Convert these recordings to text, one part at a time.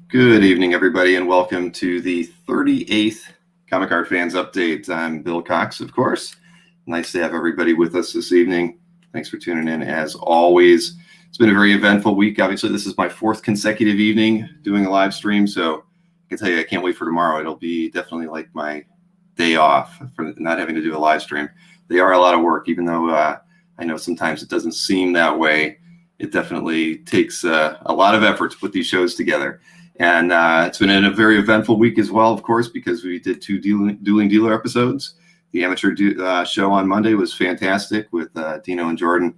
Good evening, everybody, and welcome to the 38th Comic Art Fans Update. I'm Bill Cox, of course. Nice to have everybody with us this evening. Thanks for tuning in, as always. It's been a very eventful week. Obviously, this is my fourth consecutive evening doing a live stream, so I can tell you I can't wait for tomorrow. It'll be definitely like my day off for not having to do a live stream. They are a lot of work, even though I know sometimes it doesn't seem that way. It definitely takes a lot of effort to put these shows together. And it's been a very eventful week as well, of course, because we did two Dueling Dealer episodes. The amateur show on Monday was fantastic with Dino and Jordan.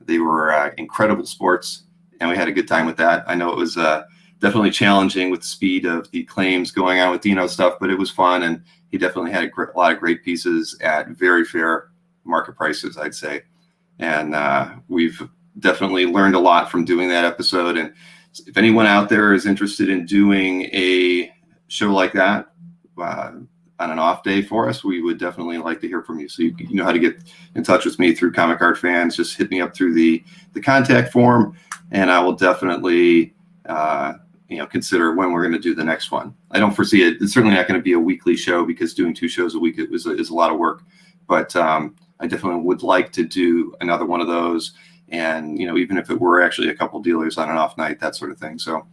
They were incredible sports, and we had a good time with that. I know it was definitely challenging with the speed of the claims going on with Dino stuff, but it was fun, and he definitely had a lot of great pieces at very fair market prices, I'd say. And we've definitely learned a lot from doing that episode. And if anyone out there is interested in doing a show like that on an off day for us, we would definitely like to hear from you. So you know how to get in touch with me through Comic Art Fans. Just hit me up through the contact form, and I will definitely consider when we're going to do the next one. I don't foresee it. It's certainly not going to be a weekly show, because doing 2 shows a week is a lot of work. But I definitely would like to do another one of those. And, even if it were actually a couple dealers on an off night, that sort of thing. So,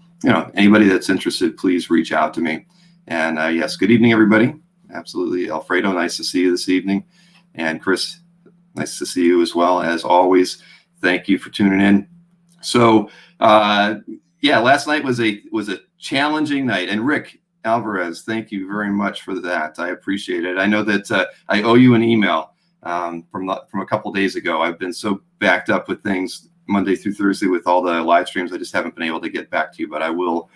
anybody that's interested, please reach out to me. And yes, good evening, everybody. Absolutely. Alfredo, nice to see you this evening. And Chris, nice to see you as well, as always. Thank you for tuning in. So, last night was a challenging night. And Rick Alvarez, thank you very much for that. I appreciate it. I know that I owe you an email from a couple days ago. I've been so backed up with things Monday through Thursday with all the live streams. I just haven't been able to get back to you, but I will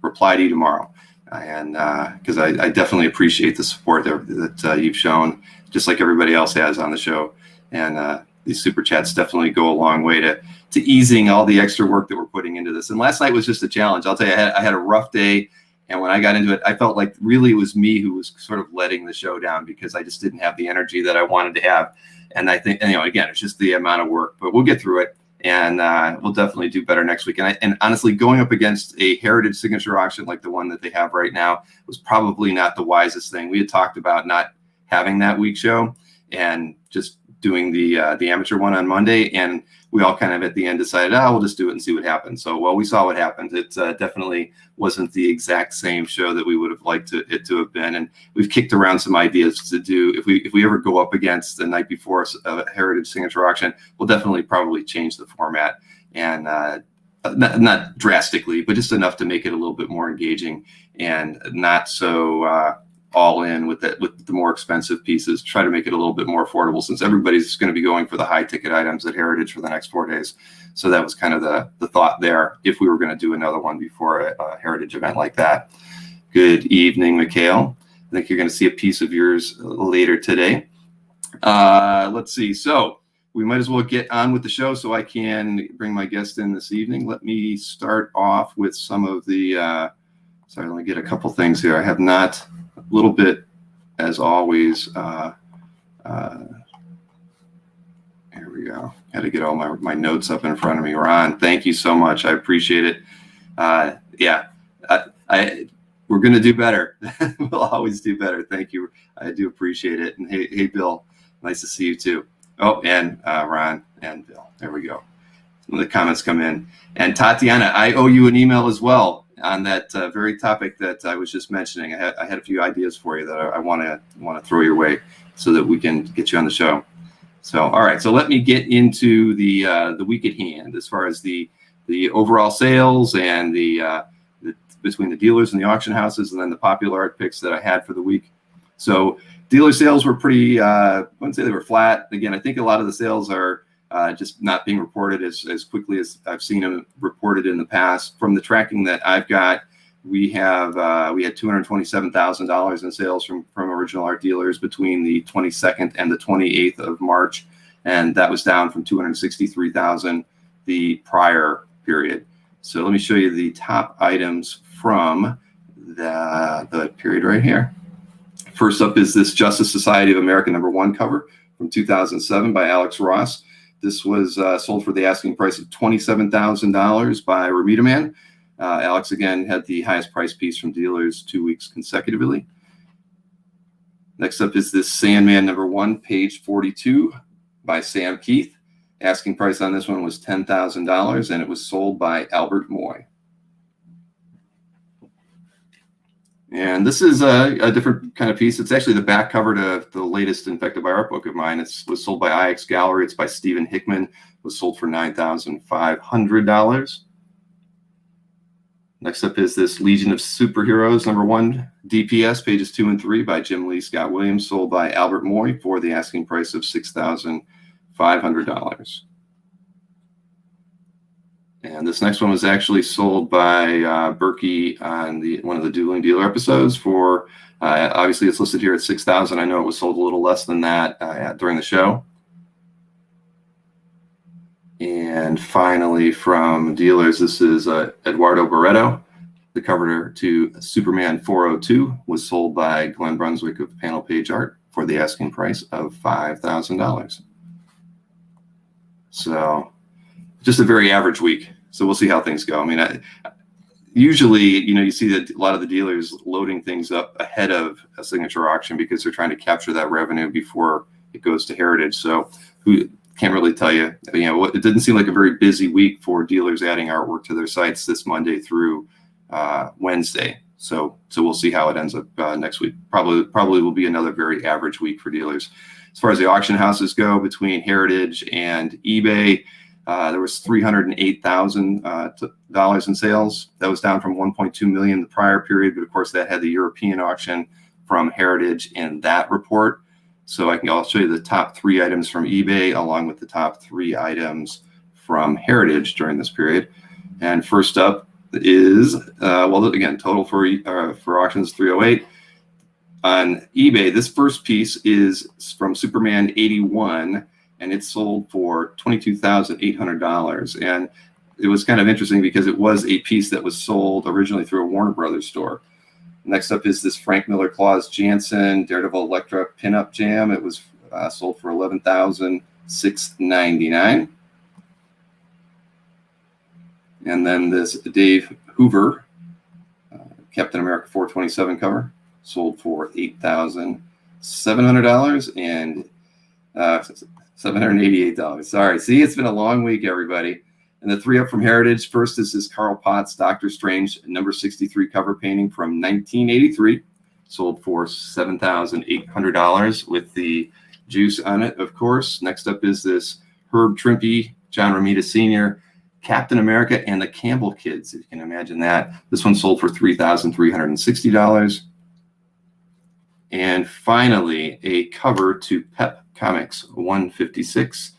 reply to you tomorrow. And because I definitely appreciate the support that you've shown, just like everybody else has on the show. And these super chats definitely go a long way to easing all the extra work that we're putting into this. And last night was just a challenge. I'll tell you, I had a rough day. And when I got into it, I felt like really it was me who was sort of letting the show down, because I just didn't have the energy that I wanted to have. And I think, again, it's just the amount of work, but we'll get through it, and we'll definitely do better next week. And honestly, going up against a Heritage signature auction like the one that they have right now was probably not the wisest thing. We had talked about not having that week show and just doing the amateur one on Monday, and we all kind of at the end decided, we'll just do it and see what happens. So, well, we saw what happened. It definitely wasn't the exact same show that we would have liked it to have been. And we've kicked around some ideas to do. If we ever go up against the night before a Heritage signature auction, we'll definitely probably change the format, and not drastically, but just enough to make it a little bit more engaging and not so all in with the more expensive pieces. Try to make it a little bit more affordable, since everybody's going to be going for the high ticket items at Heritage for the next 4 days. So that was kind of the thought there, if we were going to do another one before a Heritage event like that. Good evening, Mikhail. I think you're going to see a piece of yours later today. Let's see. So we might as well get on with the show so I can bring my guest in this evening. Let me start off with some of the, sorry, let me get a couple things here. I have not, a little bit, as always, here we go. Got to get all my notes up in front of me. Ron, thank you so much. I appreciate it. We're going to do better. We'll always do better. Thank you. I do appreciate it. And hey, Bill, nice to see you too. Oh, and Ron and Bill. There we go. Some of the comments come in. And Tatiana, I owe you an email as well on that very topic that I was just mentioning. I had a few ideas for you that I want to throw your way so that we can get you on the show. So, all right. So let me get into the week at hand as far as the overall sales and the between the dealers and the auction houses, and then the popular art picks that I had for the week. So dealer sales were pretty, I wouldn't say they were flat. Again, I think a lot of the sales are just not being reported as quickly as I've seen them reported in the past. From the tracking that I've got, we had $227,000 in sales from original art dealers between the 22nd and the 28th of March, and that was down from $263,000 the prior period. So let me show you the top items from the period right here. First up is this Justice Society of America #1 cover from 2007 by Alex Ross. This was sold for the asking price of $27,000 by Ramita Man. Alex, again, had the highest price piece from dealers 2 weeks consecutively. Next up is this Sandman #1, page 42 by Sam Keith. Asking price on this one was $10,000, and it was sold by Albert Moy. And this is a different kind of piece. It's actually the back cover to the latest Infected by Art book of mine. It was sold by IX Gallery. It's by Stephen Hickman. It was sold for $9,500. Next up is this Legion of Superheroes #1, DPS, pages 2 and 3 by Jim Lee Scott Williams, sold by Albert Moy for the asking price of $6,500. And this next one was actually sold by Berkey on one of the Dueling Dealer episodes for, obviously it's listed here at $6,000. I know it was sold a little less than that during the show. And finally from dealers, this is Eduardo Barreto. The cover to Superman 402 was sold by Glenn Brunswick of Panel Page Art for the asking price of $5,000. So just a very average week. So we'll see how things go. I mean, usually, you see that a lot of the dealers loading things up ahead of a signature auction because they're trying to capture that revenue before it goes to Heritage. So who can't really tell you. It didn't seem like a very busy week for dealers adding artwork to their sites this Monday through Wednesday. So we'll see how it ends up next week. Probably will be another very average week for dealers. As far as the auction houses go, between Heritage and eBay, there was $308,000 in sales. That was down from $1.2 million the prior period, but of course that had the European auction from Heritage in that report. So I'll show you the top 3 items from eBay along with the top 3 items from Heritage during this period. And first up is, again, total for auctions 308. On eBay, this first piece is from Superman 81, and it sold for $22,800. And it was kind of interesting because it was a piece that was sold originally through a Warner Brothers store. Next up is this Frank Miller Claus Jansen Daredevil Elektra Pinup Jam. It was sold for $11,699. And then this Dave Hoover Captain America 427 cover sold for $8,700 and $788. Sorry. See, it's been a long week, everybody. And the 3 up from Heritage. First is this Carl Potts Doctor Strange #63 cover painting from 1983. Sold for $7,800 with the juice on it, of course. Next up is this Herb Trimpe, John Romita Sr., Captain America and the Campbell Kids, if you can imagine that. This one sold for $3,360. And finally, a cover to Pep Comics 156.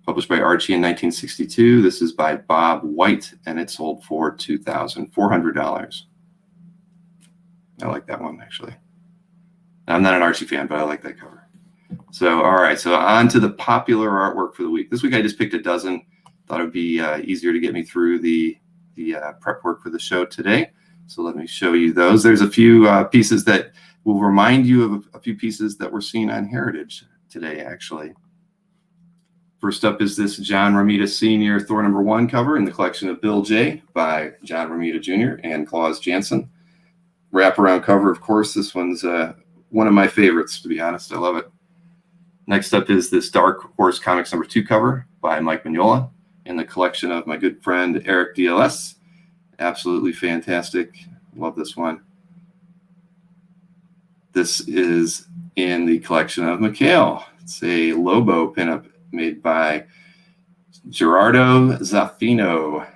Published by Archie in 1962. This is by Bob White, and it sold for $2,400. I like that one, actually. I'm not an Archie fan, but I like that cover. So, all right. So on to the popular artwork for the week. This week I just picked a dozen. Thought it would be easier to get me through the prep work for the show today. So let me show you those. There's a few pieces that will remind you of a few pieces that we're seeing on Heritage today, actually. First up is this John Romita Sr. Thor #1 cover in the collection of Bill J. by John Romita Jr. and Claus Jansen. Wraparound cover, of course. This one's one of my favorites, to be honest. I love it. Next up is this Dark Horse Comics #2 cover by Mike Mignola in the collection of my good friend Eric DLS. Absolutely fantastic. Love this one. This is in the collection of Mikhail. It's a Lobo pinup made by Gerardo Zaffino.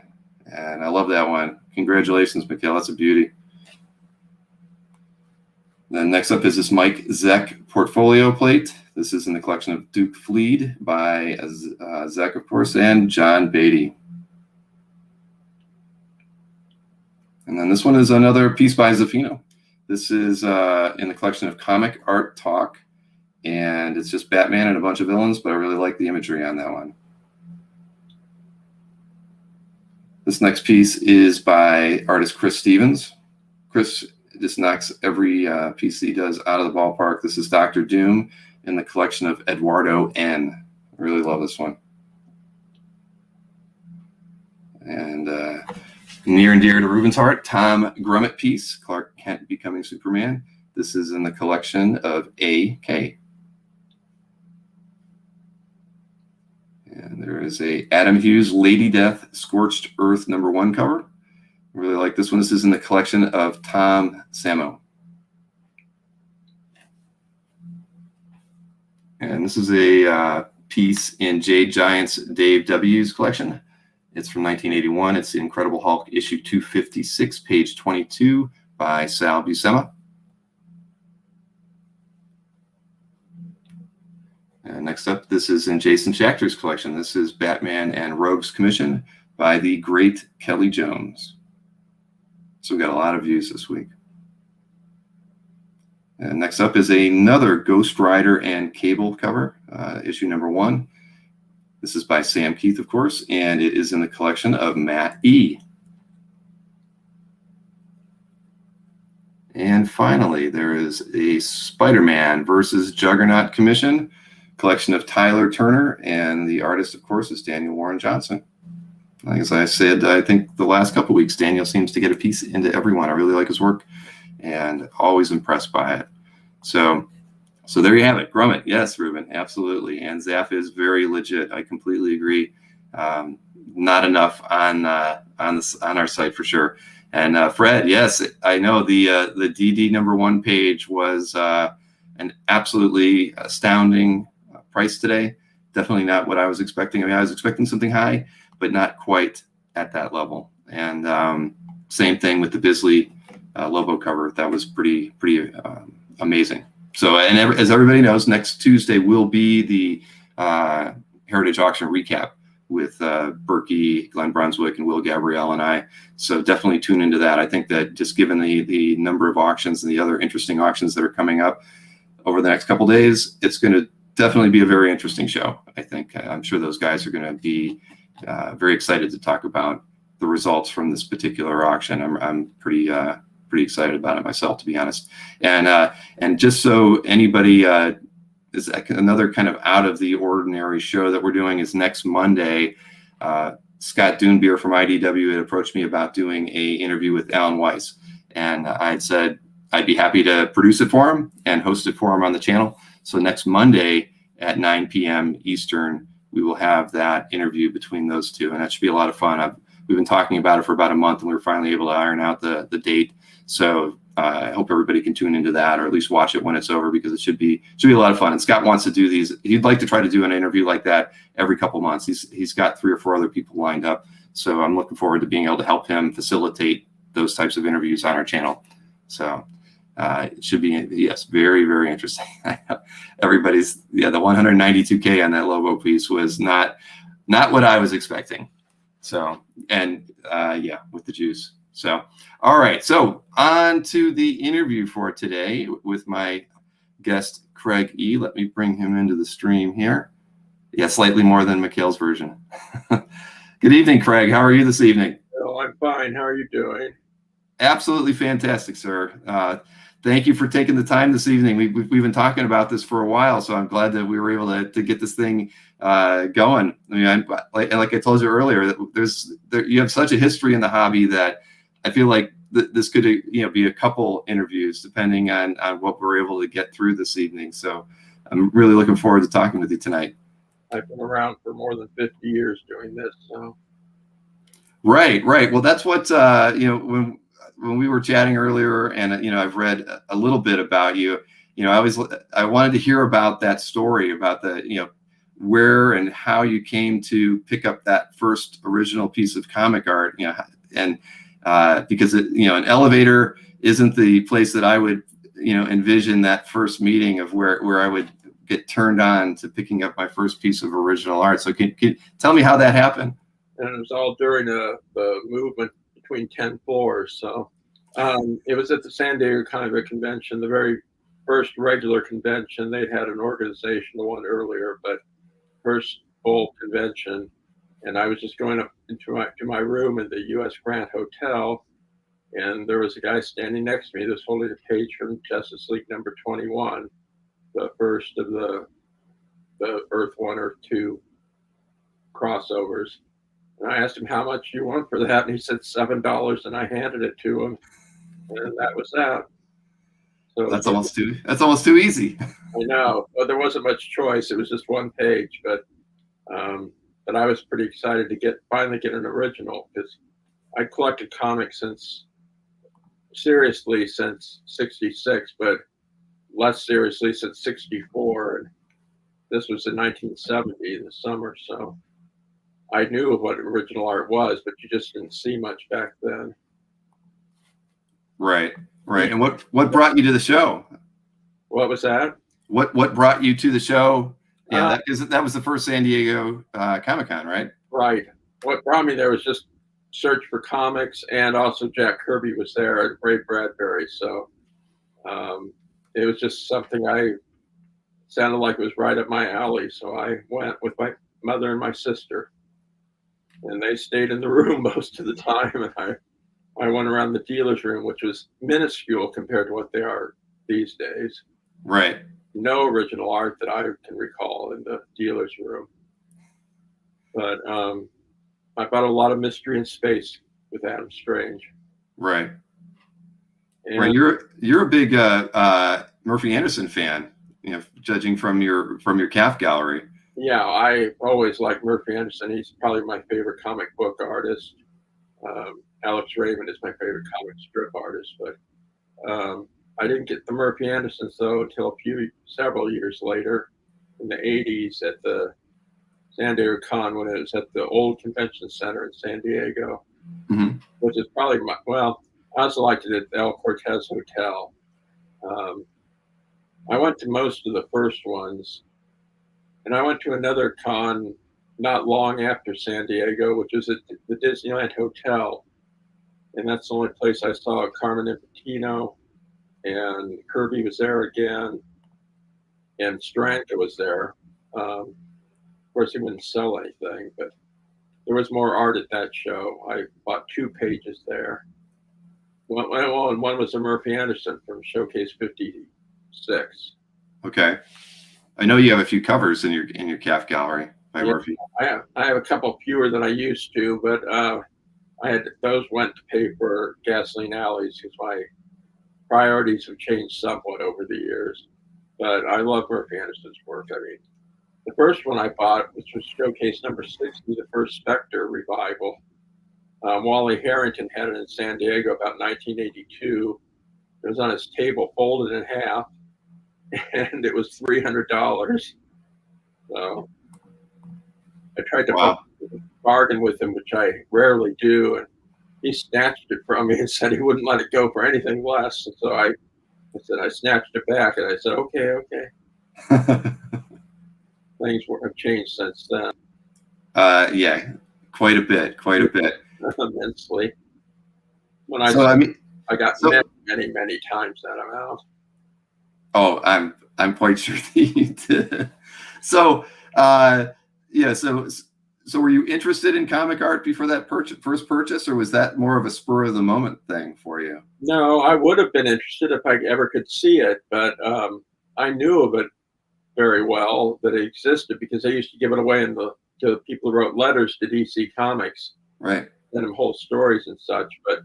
And I love that one. Congratulations, Mikhail. That's a beauty. Then next up is this Mike Zech portfolio plate. This is in the collection of Duke Fleed by Zech, of course, and John Beatty. And then this one is another piece by Zaffino. This is in the collection of Comic Art Talk. And it's just Batman and a bunch of villains, but I really like the imagery on that one. This next piece is by artist Chris Stevens. Chris just knocks every piece he does out of the ballpark. This is Dr. Doom in the collection of Eduardo N. I really love this one. And Near and dear to Ruben's heart, Tom Grummett piece, Clark Kent Becoming Superman. This is in the collection of A.K. And there is a Adam Hughes Lady Death Scorched Earth #1 cover. I really like this one. This is in the collection of Tom Samo. And this is a piece in Jade Giant's Dave W.'s collection. It's from 1981. It's the Incredible Hulk issue 256, page 22 by Sal Buscema. And next up, this is in Jason Schachter's collection. This is Batman and Rogues Commission by the great Kelly Jones. So we got a lot of views this week. And next up is another Ghost Rider and Cable cover, issue #1. This is by Sam Keith, of course, and it is in the collection of Matt E. And finally, there is a Spider-Man versus Juggernaut commission, collection of Tyler Turner, and the artist, of course, is Daniel Warren Johnson. As I said, I think the last couple of weeks, Daniel seems to get a piece into everyone. I really like his work and always impressed by it. So there you have it. Grummett, yes, Ruben, absolutely. And Zaf is very legit. I completely agree. Not enough on our site for sure. And Fred, yes, I know the DD #1 page was an absolutely astounding price today. Definitely not what I was expecting. I mean, I was expecting something high, but not quite at that level. And same thing with the Bisley Lobo cover. That was pretty amazing. So, and as everybody knows, next Tuesday will be the Heritage Auction recap with Berkey, Glenn Brunswick, and Will Gabrielle and I. So definitely tune into that. I think that just given the number of auctions and the other interesting auctions that are coming up over the next couple of days, it's going to definitely be a very interesting show. I think I'm sure those guys are going to be very excited to talk about the results from this particular auction. I'm pretty excited about it myself, to be honest. And just so anybody is another kind of out of the ordinary show that we're doing is next Monday. Scott Dunebeer from IDW had approached me about doing a interview with Alan Weiss, and I had said I'd be happy to produce it for him and host it for him on the channel. So next Monday at 9 p.m. Eastern, we will have that interview between those two, and that should be a lot of fun. We've been talking about it for about a month, and we were finally able to iron out the date. So I hope everybody can tune into that, or at least watch it when it's over, because it should be a lot of fun. And Scott wants to do these. He'd like to try to do an interview like that every couple months. He's got 3 or 4 other people lined up. So I'm looking forward to being able to help him facilitate those types of interviews on our channel. So it should be, yes, very, very interesting. Everybody's, the 192K on that Lobo piece was not what I was expecting. So, and with the juice. So, all right. So on to the interview for today with my guest, Craig E. Let me bring him into the stream here. Yeah, slightly more than Mikhail's version. Good evening, Craig. How are you this evening? Oh, I'm fine. How are you doing? Absolutely fantastic, sir. Thank you for taking the time this evening. We've been talking about this for a while, so I'm glad that we were able to get this thing going. I mean, like I told you earlier, you have such a history in the hobby that I feel like this could be a couple interviews depending on what we're able to get through this evening. So I'm really looking forward to talking with you tonight. I've been around for more than 50 years doing this. So. Right. Well, that's what when we were chatting earlier, and I've read a little bit about you. I wanted to hear about that story about where and how you came to pick up that first original piece of comic art. And because an elevator isn't the place that I would envision that first meeting of where I would get turned on to picking up my first piece of original art. So can tell me how that happened? And it was all during the movement between 10 floors. So it was at the San Diego Comic Convention, the very first regular convention. They'd had an organization, the one earlier, but first full convention. And I was just going up to my room in the U.S. Grant Hotel, and there was a guy standing next to me that was holding a page from Justice League number 21, the first of the Earth 1 or 2 crossovers. And I asked him how much you want for that, and he said $7, and I handed it to him, and that was that. So That's almost too easy. I know, but there wasn't much choice. It was just one page, but I was pretty excited to finally get an original, because I collected comics seriously since '66, but less seriously since '64, and this was in 1970 in the summer, so I knew of what original art was, but you just didn't see much back then. Right. And what brought you to the show? What was that? What brought you to the show? Yeah, that was the first San Diego Comic-Con, right? Right. What brought me there was just search for comics, and also Jack Kirby was there at Ray Bradbury, so it was just something sounded like it was right up my alley, so I went with my mother and my sister, and they stayed in the room most of the time, and I went around the dealer's room, which was minuscule compared to what they are these days. Right. No original art that I can recall in the dealer's room. But I bought a lot of Mystery in Space with Adam Strange. Right. And Right. You're a big Murphy Anderson fan, judging from your CAF gallery. Yeah, I always liked Murphy Anderson. He's probably my favorite comic book artist. Alex Raymond is my favorite comic strip artist, but I didn't get the Murphy Andersons though until several years later, in the '80s at the San Diego Con, when it was at the old convention center in San Diego, which is probably I also liked it at the El Cortez Hotel. I went to most of the first ones, and I went to another con not long after San Diego, which was at the Disneyland Hotel. And that's the only place I saw Carmen Infantino, and Kirby was there again, and Stranka was there. Of course, he wouldn't sell anything, but there was more art at that show. I bought 2 pages there. And one was a Murphy Anderson from Showcase 56. Okay, I know you have a few covers in your CAF gallery by Murphy. I have a couple fewer than I used to, but those went to pay for Gasoline Alleys because my priorities have changed somewhat over the years. But I love Murphy Anderson's work. I mean, the first one I bought, which was Showcase number 60, the first Spectre revival. Wally Harrington had it in San Diego about 1982. It was on his table, folded in half, and it was $300. So I tried to bargain with him, which I rarely do, and he snatched it from me and said he wouldn't let it go for anything less. And so I snatched it back, and I said, okay. Things have changed since then. Yeah, quite a bit. Immensely. I got many times that amount. Oh, I'm quite sure that you did. So, So were you interested in comic art before that first purchase, or was that more of a spur of the moment thing for you? No, I would have been interested if I ever could see it, but I knew of it very well, that it existed, because they used to give it away to people who wrote letters to DC Comics, right? Send them whole stories and such. But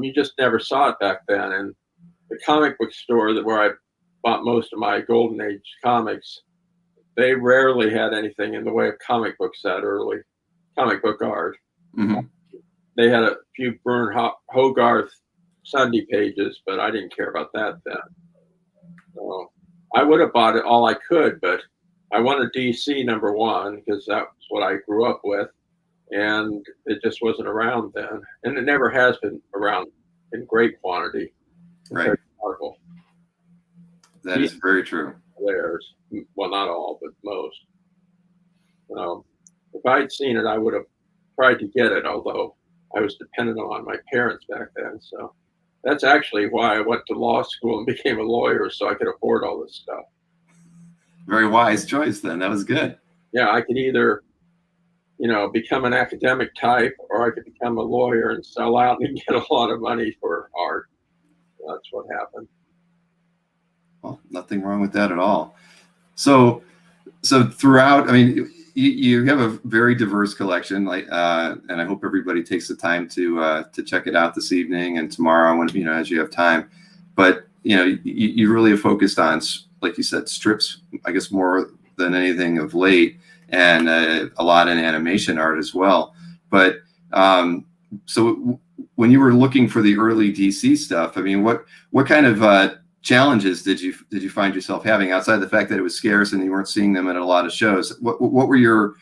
you just never saw it back then. And the comic book store where I bought most of my Golden Age comics, they rarely had anything in the way of comic books that early, comic book art. Mm-hmm. They had a few Bern Hogarth Sunday pages, but I didn't care about that then. So I would have bought it all I could, but I wanted DC number 1 because that's what I grew up with, and it just wasn't around then, and it never has been around in great quantity. Right. Marvel. That is very true. Theirs, well, not all, but most. If I'd seen it, I would have tried to get it, although I was dependent on my parents back then. So that's actually why I went to law school and became a lawyer, so I could afford all this stuff. Very wise choice then. That was good. Yeah, I could either, become an academic type, or I could become a lawyer and sell out and get a lot of money for art. That's what happened. Well, nothing wrong with that at all. So throughout, I mean, you have a very diverse collection, like, and I hope everybody takes the time to check it out this evening and tomorrow, when as you have time. But you really have focused on, like you said, strips, I guess, more than anything of late, and a lot in animation art as well. But so when you were looking for the early DC stuff, I mean, what kind of challenges did you find yourself having, outside the fact that it was scarce and you weren't seeing them at a lot of shows? What were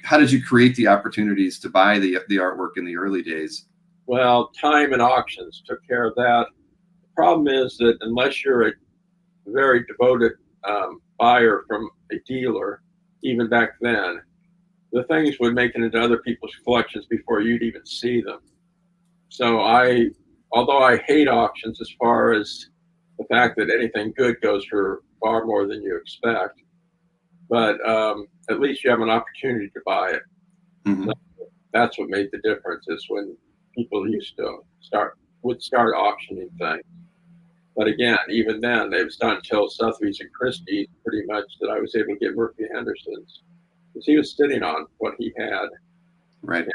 how did you create the opportunities to buy the artwork in the early days? Well, time and auctions took care of that. The problem is that unless you're a very devoted buyer from a dealer, even back then, the things would make it into other people's collections before you'd even see them. So although I hate auctions as far as the fact that anything good goes for far more than you expect, but at least you have an opportunity to buy it. Mm-hmm. So that's what made the difference, is when people used to start auctioning things. But again, even then, it was not until Sotheby's and Christie's pretty much that I was able to get Murphy Henderson's, because he was sitting on what he had. Right. And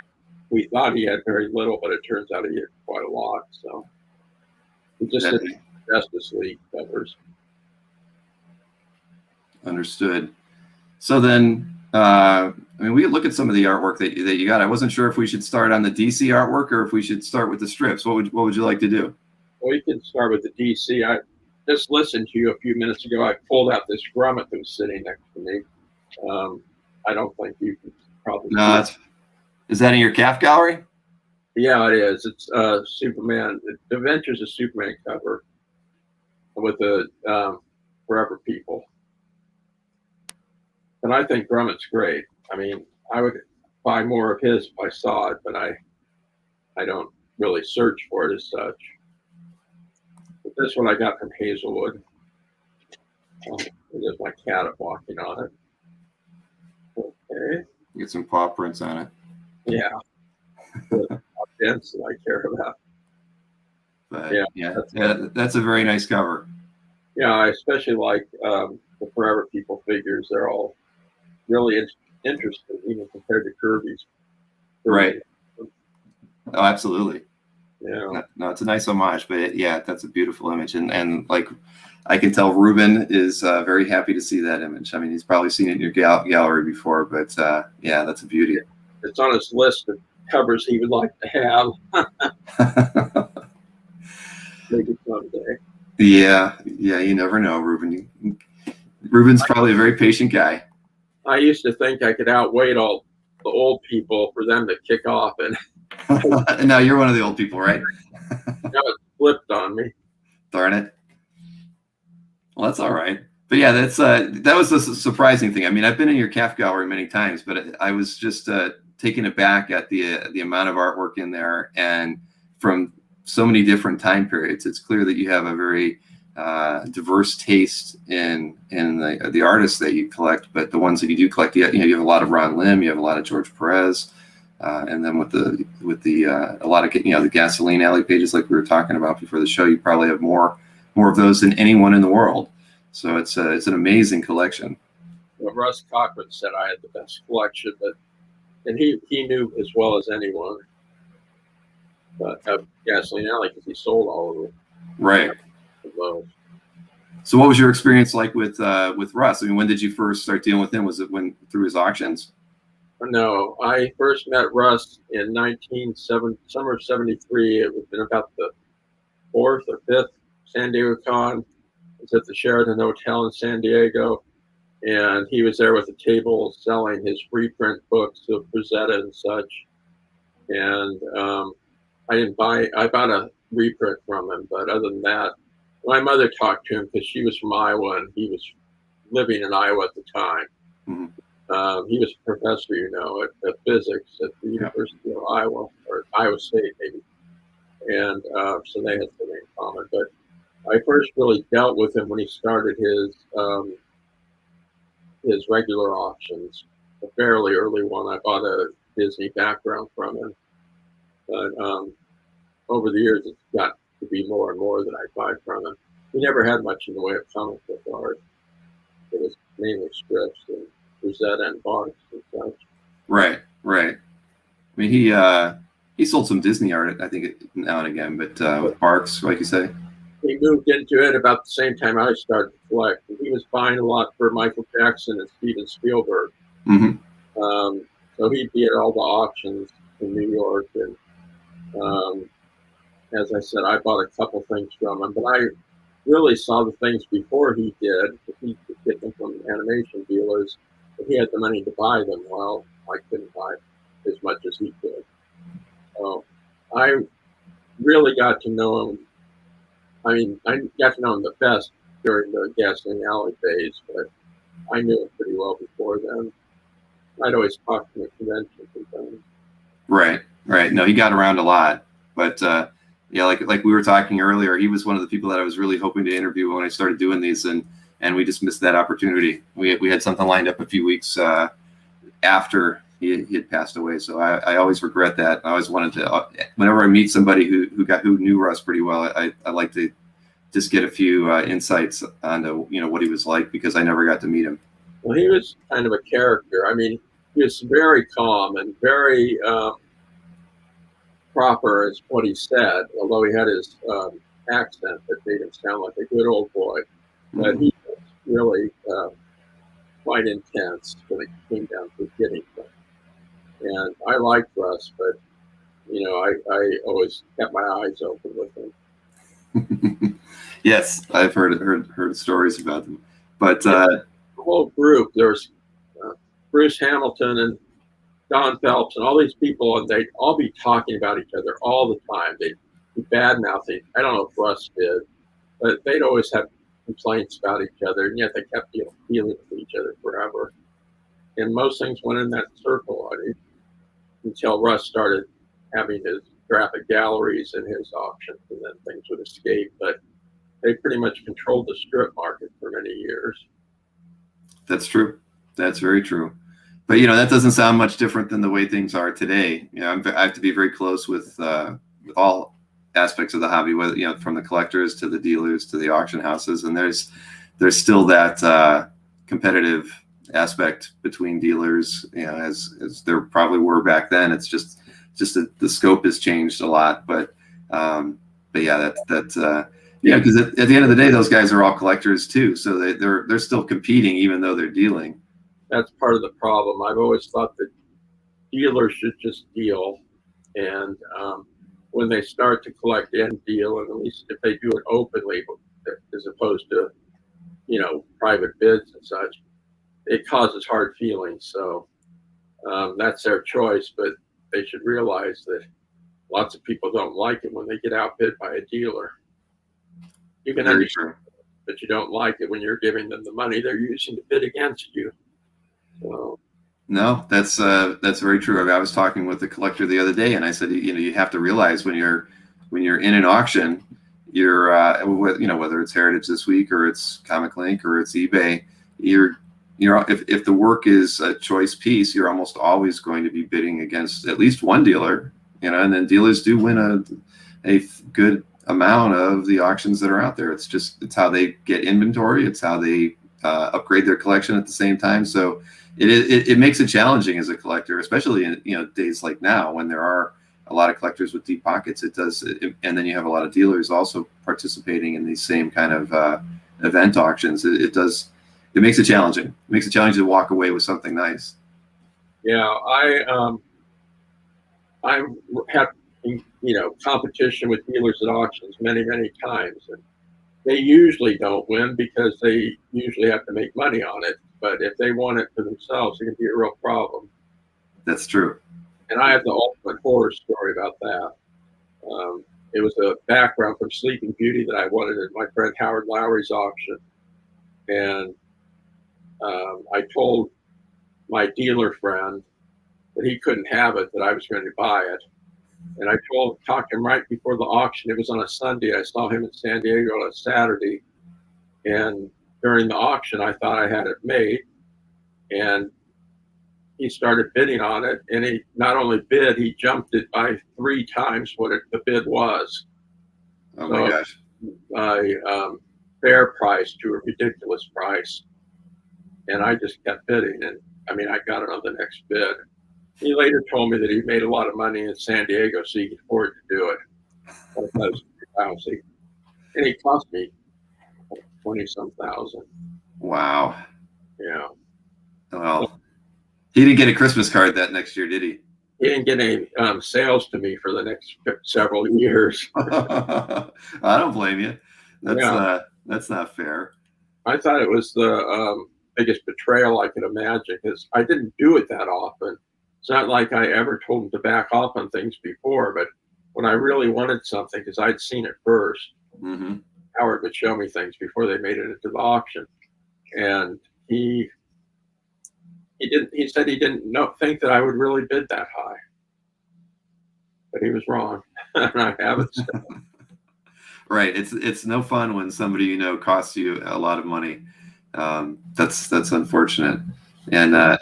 we thought he had very little, but it turns out he had quite a lot. So we just did Justice League covers. Understood. So then, I mean, we could look at some of the artwork that you got. I wasn't sure if we should start on the DC artwork or if we should start with the strips. What would you like to do? Well, you can start with the DC. I just listened to you a few minutes ago. I pulled out this grommet that was sitting next to me. I don't think you can probably. No, is that in your CAF gallery? Yeah, it is. It's Superman. The Adventures of Superman cover with the Forever People. And I think Grummet's great. I mean, I would buy more of his if I saw it, but I don't really search for it as such. But this one I got from Hazelwood. There's my cat walking on it. Okay. Get some paw prints on it. Yeah. Dents that I care about. But yeah, that's a very nice cover. Yeah, I especially like the Forever People figures. They're all really interesting, even compared to Kirby's. Right. Oh, absolutely. Yeah. No, it's a nice homage, but that's a beautiful image, and like, I can tell Ruben is very happy to see that image. I mean, he's probably seen it in your gallery before, but that's a beauty. It's on his list of covers he would like to have. Maybe someday. Yeah, you never know, Ruben. Ruben's probably a very patient guy. I used to think I could outweight all the old people for them to kick off, and and now you're one of the old people, right? now it's flipped on me. Darn it. Well, that's all right. But yeah, that was the surprising thing. I mean, I've been in your CAF gallery many times, but I was just taken aback at the amount of artwork in there, and from so many different time periods. It's clear that you have a very diverse taste in the artists that you collect, but the ones that you do collect, you have a lot of Ron Lim, you have a lot of George Perez, and then with the a lot of the Gasoline Alley pages like we were talking about before the show, you probably have more of those than anyone in the world. So it's an amazing collection. Well, Russ Cochran said I had the best collection, and he knew as well as anyone. But Gasoline Alley, because he sold all of them. Right. So what was your experience like with Russ? I mean, when did you first start dealing with him? Was it through his auctions? No, I first met Russ in summer of '73. It was in about the 4th or 5th San Diego Con. It was at the Sheraton Hotel in San Diego, and he was there with a table selling his reprint books of Rosetta and such. And I bought a reprint from him, but other than that, my mother talked to him because she was from Iowa and he was living in Iowa at the time. Mm-hmm. He was a professor, at physics at the University of Iowa, or Iowa State maybe. And so they had something in common. But I first really dealt with him when he started his regular auctions. A fairly early one, I bought a Disney background from him. But over the years, it's got to be more and more that I buy from him. He never had much in the way of comic book art. It was mainly strips and Rosetta and Barnes and such. Right. I mean, he sold some Disney art, I think, now and again, but with Parks, like you say. He moved into it about the same time I started to collect. He was buying a lot for Michael Jackson and Steven Spielberg. Mm-hmm. So he'd be at all the auctions in New York. And as I said, I bought a couple things from him. But I really saw the things before he did. He could get them from animation dealers. But he had the money to buy them. Well, I couldn't buy as much as he could. So I really got to know him. I mean, I got to know him the best during the Gasoline Alley days, but I knew him pretty well before then. I'd always talk to him at conventions and things. Right. No, he got around a lot, but yeah, like we were talking earlier, he was one of the people that I was really hoping to interview when I started doing these, and we just missed that opportunity. We had something lined up a few weeks after he had passed away, so I always regret that. I always wanted to, whenever I meet somebody who knew Russ pretty well, I like to just get a few insights onto what he was like, because I never got to meet him. Well, he was kind of a character. I mean, he was very calm and very proper as what he said, although he had his accent that made him sound like a good old boy. But he was really quite intense when it came down to getting things. And I liked Russ, but I always kept my eyes open with him. Yes, I've heard stories about them, but the whole group, there's Bruce Hamilton and Don Phelps and all these people, and they'd all be talking about each other all the time. They'd be bad-mouthing. I don't know if Russ did, but they'd always have complaints about each other, and yet they kept dealing with each other forever. And most things went in that circle until Russ started having his graphic galleries and his auctions, and then things would escape. But they pretty much controlled the strip market for many years. That's true. That's very true. But that doesn't sound much different than the way things are today. I have to be very close with all aspects of the hobby, whether from the collectors to the dealers to the auction houses, and there's still that competitive aspect between dealers, as there probably were back then. It's just that the scope has changed a lot. But yeah, because at the end of the day, those guys are all collectors too, so they're still competing even though they're dealing. That's part of the problem. I've always thought that dealers should just deal, and when they start to collect and deal, and at least if they do it openly as opposed to private bids and such, it causes hard feelings. So that's their choice, but they should realize that lots of people don't like it when they get outbid by a dealer. You can understand, but you don't like it when you're giving them the money they're using to bid against you. So. No, that's very true. I was talking with a collector the other day, and I said, you have to realize when you're in an auction, you're whether it's Heritage this week or it's Comic Link or it's eBay, if the work is a choice piece, you're almost always going to be bidding against at least one dealer, and then dealers do win a good amount of the auctions that are out there. It's how they get inventory. It's how they upgrade their collection at the same time. So it makes it challenging as a collector, especially in days like now when there are a lot of collectors with deep pockets. It does, and then you have a lot of dealers also participating in these same kind of event auctions. It makes it challenging. It makes it challenging to walk away with something nice. Yeah, I had competition with dealers at auctions many times, and they usually don't win because they usually have to make money on it. But if they want it for themselves, it can be a real problem. That's true. And I have the ultimate horror story about that. It was a background from Sleeping Beauty that I wanted at my friend Howard Lowry's auction. And I told my dealer friend that he couldn't have it, that I was going to buy it. And I talked to him right before the auction. It was on a Sunday. I saw him in San Diego on a Saturday. And during the auction, I thought I had it made. And he started bidding on it. And he not only bid, he jumped it by 3 times what the bid was. Oh my gosh. Fair price to a ridiculous price. And I just kept bidding. And I mean, I got it on the next bid. He later told me that he made a lot of money in San Diego, so he could afford to do it. I thought it was lousy. And it cost me 20-some thousand. Wow. Yeah. Well, he didn't get a Christmas card that next year, did he? He didn't get any sales to me for the next several years. I don't blame you. That's not fair. I thought it was the biggest betrayal I could imagine because I didn't do it that often. It's not like I ever told him to back off on things before, but when I really wanted something, because I'd seen it first, Mm-hmm. Howard would show me things before they made it into the auction, and he said he didn't think that I would really bid that high, but he was wrong, and I haven't. Right. It's no fun when somebody costs you a lot of money. That's unfortunate. And Art,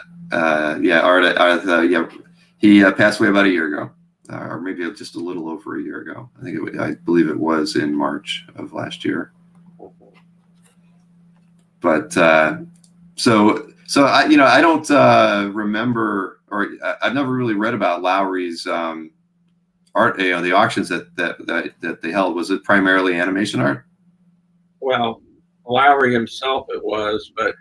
he passed away about a year ago, or maybe just a little over a year ago. I believe it was in March of last year. But so I don't remember, or I've never really read about Lowry's art, the auctions that they held. Was it primarily animation art? Well, Lowry himself it was, but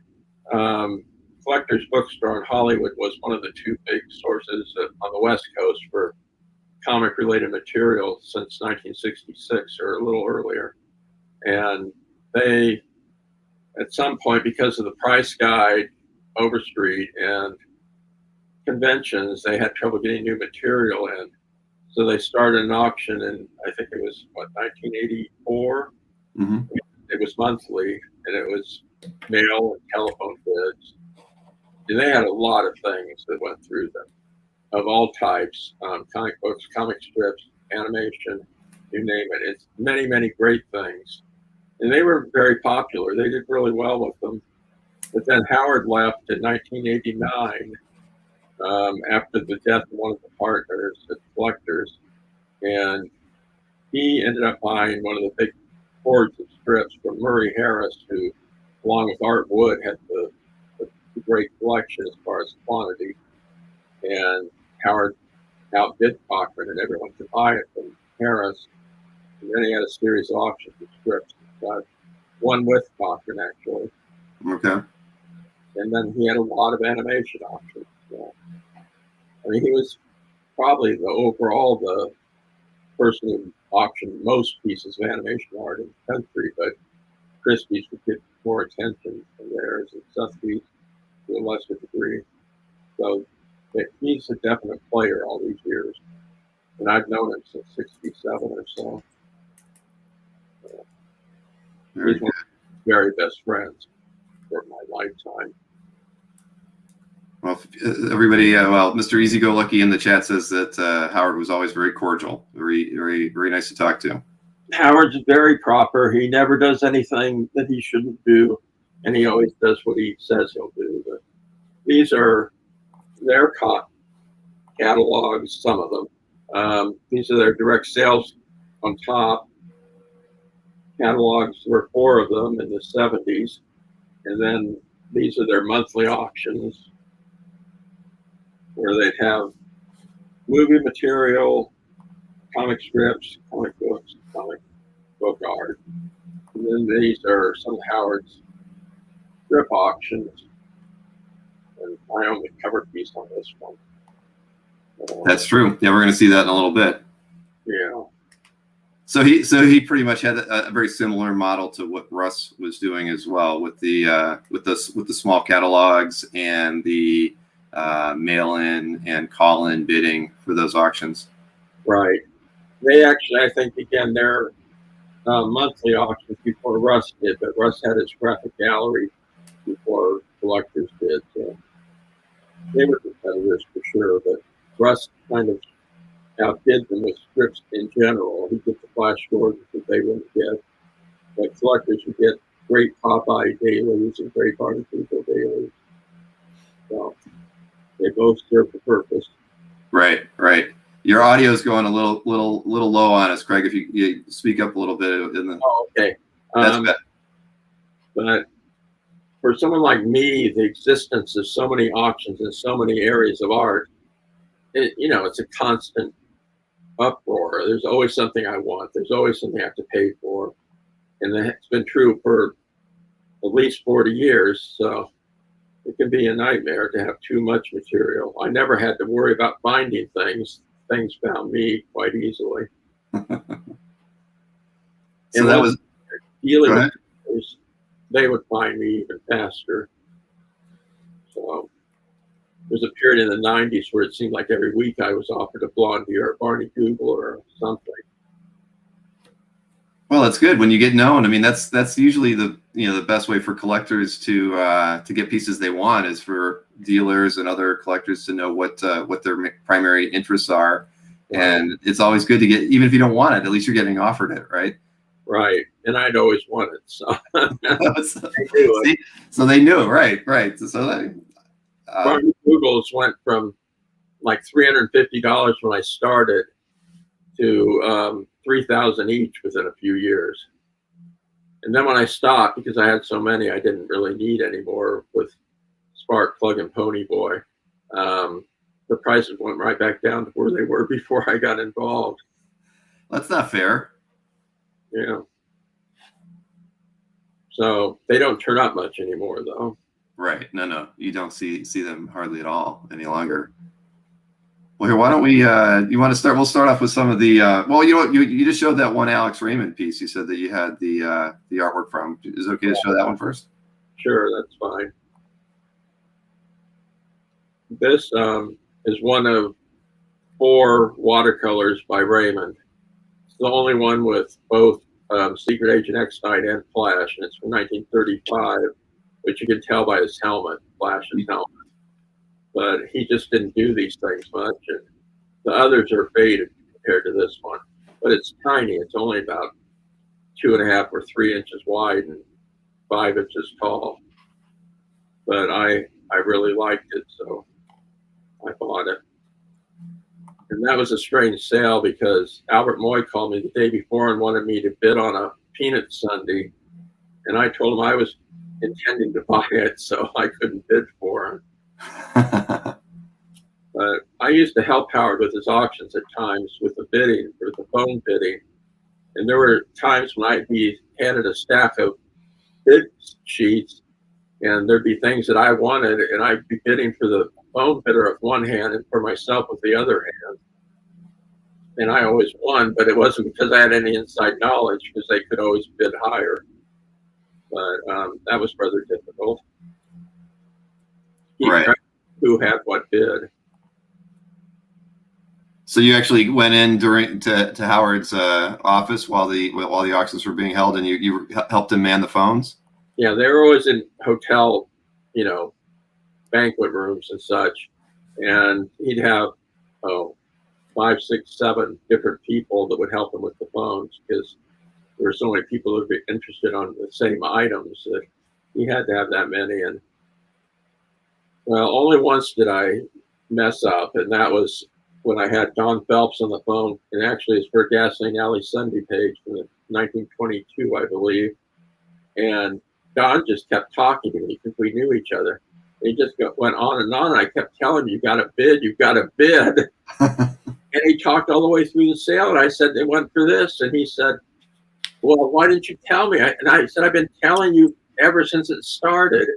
Collector's Bookstore in Hollywood was one of the two big sources on the West Coast for comic-related material since 1966 or a little earlier. And they, at some point, because of the price guide, Overstreet, and conventions, they had trouble getting new material in. So they started an auction in, I think it was, 1984? Mm-hmm. It was monthly, and it was mail and telephone bids. And they had a lot of things that went through them, of all types, comic books, comic strips, animation, you name it. It's many, many great things. And they were very popular. They did really well with them. But then Howard left in 1989 after the death of one of the partners at Collectors. And he ended up buying one of the big hordes of strips from Murray Harris, who, along with Art Wood, had the great collection as far as quantity. And Howard outbid Cochran, and everyone could buy it from Harris. And then he had a series of auctions of strips. One with Cochran, actually. Okay. And then he had a lot of animation auctions. So, I mean, he was probably the person who auctioned most pieces of animation art in the country, but Christie's would get more attention than theirs, and Sotheby's to a lesser degree. So he's a definite player all these years. And I've known him since 67 or so. He's one of my very best friends for my lifetime. Well, everybody, Mr. Easy Go Lucky in the chat says that Howard was always very cordial, very, very, very nice to talk to. Howard's very proper. He never does anything that he shouldn't do, and he always does what he says he'll do. But these are their catalogs, some of them. These are their direct sales on top. Catalogs, there were 4 of them in the 70s. And then these are their monthly auctions, where they'd have movie material, comic strips, comic books, comic book art. And then these are some of Howard's strip auctions. And I own the cover piece on this one. That's true. Yeah, we're going to see that in a little bit. Yeah. So he pretty much had a very similar model to what Russ was doing as well, with the small catalogs and the mail-in and call-in bidding for those auctions. Right. They actually, I think, began their monthly auctions before Russ did, but Russ had his graphic gallery before Collectors did. So they were competitors for sure, but Russ kind of outdid them with strips in general. He'd get the Flash Gordons that they wouldn't get. But Collectors would get great Popeye dailies and great Barney People dailies. So they both serve the purpose. Right. Your audio is going a little low on us, Craig. If you speak up a little bit. Okay. That's better. But for someone like me, the existence of so many auctions in so many areas of art, it's a constant uproar. There's always something I want. There's always something I have to pay for. And that's been true for at least 40 years. So it can be a nightmare to have too much material. I never had to worry about finding things. Things found me quite easily. So that was dealing with things, they would find me even faster. So there's a period in the 90s where it seemed like every week I was offered a Blondie or a Barney Google or something. Well, that's good when you get known. I mean, that's usually the best way for collectors to get pieces they want, is for dealers and other collectors to know what their primary interests are. Wow. And it's always good to get, even if you don't want it, at least you're getting offered it, right? Right. And I'd always wanted, so so they knew, right? So they, Barney Googles went from like $350 when I started to $3,000 each within a few years. And then when I stopped, because I had so many I didn't really need anymore with Spark, Plug, and Pony Boy, the prices went right back down to where they were before I got involved. That's not fair. Yeah. So they don't turn up much anymore, though. Right. No. You don't see them hardly at all any longer. Well, here, why don't we, you want to start? We'll start off with some of the, well, you know what, you just showed that one Alex Raymond piece you said that you had the artwork from. Is it okay to show that one first? Sure, that's fine. This is one of 4 watercolors by Raymond. It's the only one with both Secret Agent X-Night and Flash, and it's from 1935, which you can tell by his helmet, Flash's helmet. But he just didn't do these things much, and the others are faded compared to this one. But it's tiny. It's only about 2.5 or 3 inches wide and 5 inches tall. But I really liked it, so I bought it. And that was a strange sale because Albert Moy called me the day before and wanted me to bid on a peanut sundae. And I told him I was intending to buy it, so I couldn't bid for him. But I used to help Howard with his auctions at times with the bidding, or the phone bidding. And there were times when I'd be handed a stack of bid sheets, and there'd be things that I wanted, and I'd be bidding for the phone bidder with one hand and for myself with the other hand. And I always won, but it wasn't because I had any inside knowledge, because they could always bid higher. But that was rather difficult. Right. Who had what bid. So you actually went in to Howard's office while the auctions were being held, and you helped him man the phones? Yeah, they were always in hotel, banquet rooms and such. And he'd have 5, 6, 7 different people that would help him with the phones, because there were so many people who would be interested on the same items that he had to have that many. And well, only once did I mess up, and that was when I had Don Phelps on the phone, and actually it's for Gasoline Alley Sunday page from 1922, I believe. And Don just kept talking to me because we knew each other. He just went on, and I kept telling him, "You got to bid, you got to bid." And he talked all the way through the sale, and I said, "They went for this," and he said, "Well, why didn't you tell me?" And I said, "I've been telling you ever since it started."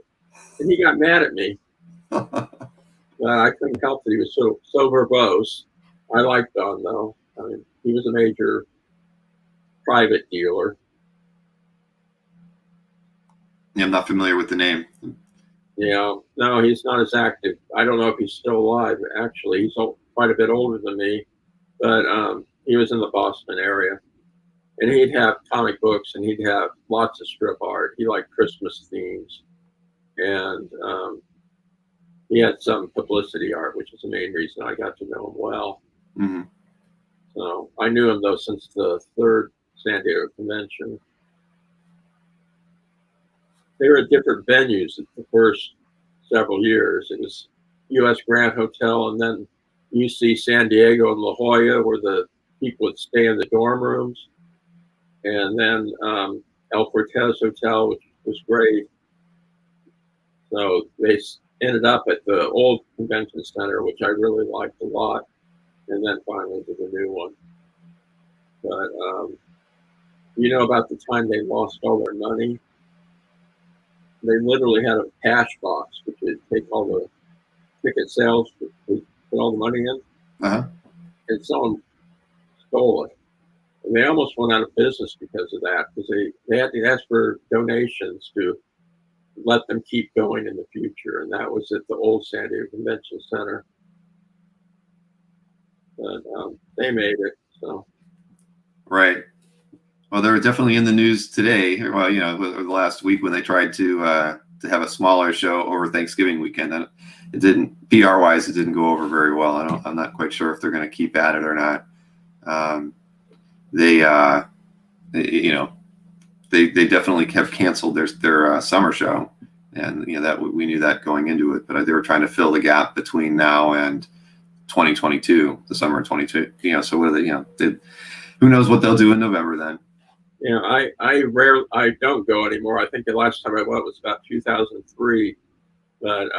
And he got mad at me. I couldn't help that he was so verbose. I liked Don, though. I mean, he was a major private dealer. Yeah, I'm not familiar with the name. Yeah, no, he's not as active. I don't know if he's still alive, actually. He's quite a bit older than me, but he was in the Boston area. And he'd have comic books, and he'd have lots of strip art. He liked Christmas themes. And he had some publicity art, which is the main reason I got to know him well. Mm-hmm. So I knew him, though, since the 3rd San Diego convention. They were at different venues at the first several years. It was U.S. Grand Hotel, and then UC San Diego and La Jolla, where the people would stay in the dorm rooms. And then El Cortez Hotel, which was great. So they ended up at the old convention center, which I really liked a lot, and then finally to the new one. But you know about the time they lost all their money? They literally had a cash box, which would take all the ticket sales, put all the money in, Uh-huh. and someone stole it. And they almost went out of business because of that, because they had to ask for donations to let them keep going in the future. And that was at the old San Diego Convention Center. But they made it. So. Right. Well, they were definitely in the news today. Well, you know, the last week when they tried to have a smaller show over Thanksgiving weekend, and it didn't, PR wise, it didn't go over very well. I'm not quite sure if they're going to keep at it or not. They definitely have canceled their summer show, and you know that we knew that going into it. But they were trying to fill the gap between now and 2022, the summer of 22. You know, so what are they? Who knows what they'll do in November then? Yeah, I don't go anymore. I think the last time I went was about 2003, but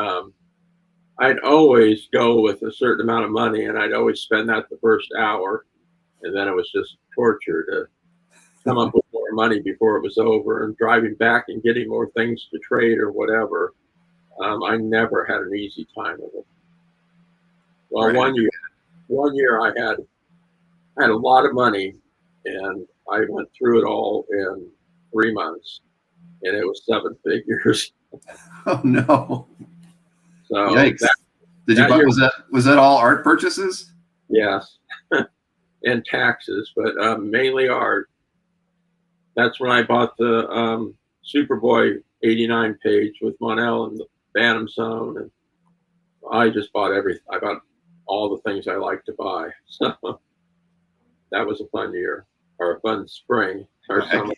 I'd always go with a certain amount of money, and I'd always spend that the first hour, and then it was just torture to come up with more money before it was over, and driving back and getting more things to trade or whatever. I never had an easy time with it. Well, Right. one year I had a lot of money, and I went through it all in 3 months, and it was 7 figures. Oh no! So Yikes! Was that all art purchases? Yes, and taxes, but mainly art. That's when I bought the Superboy '89 page with Monel and the Phantom Zone, and I just bought everything. I bought all the things I like to buy. So that was a fun year, or a fun spring, or summer.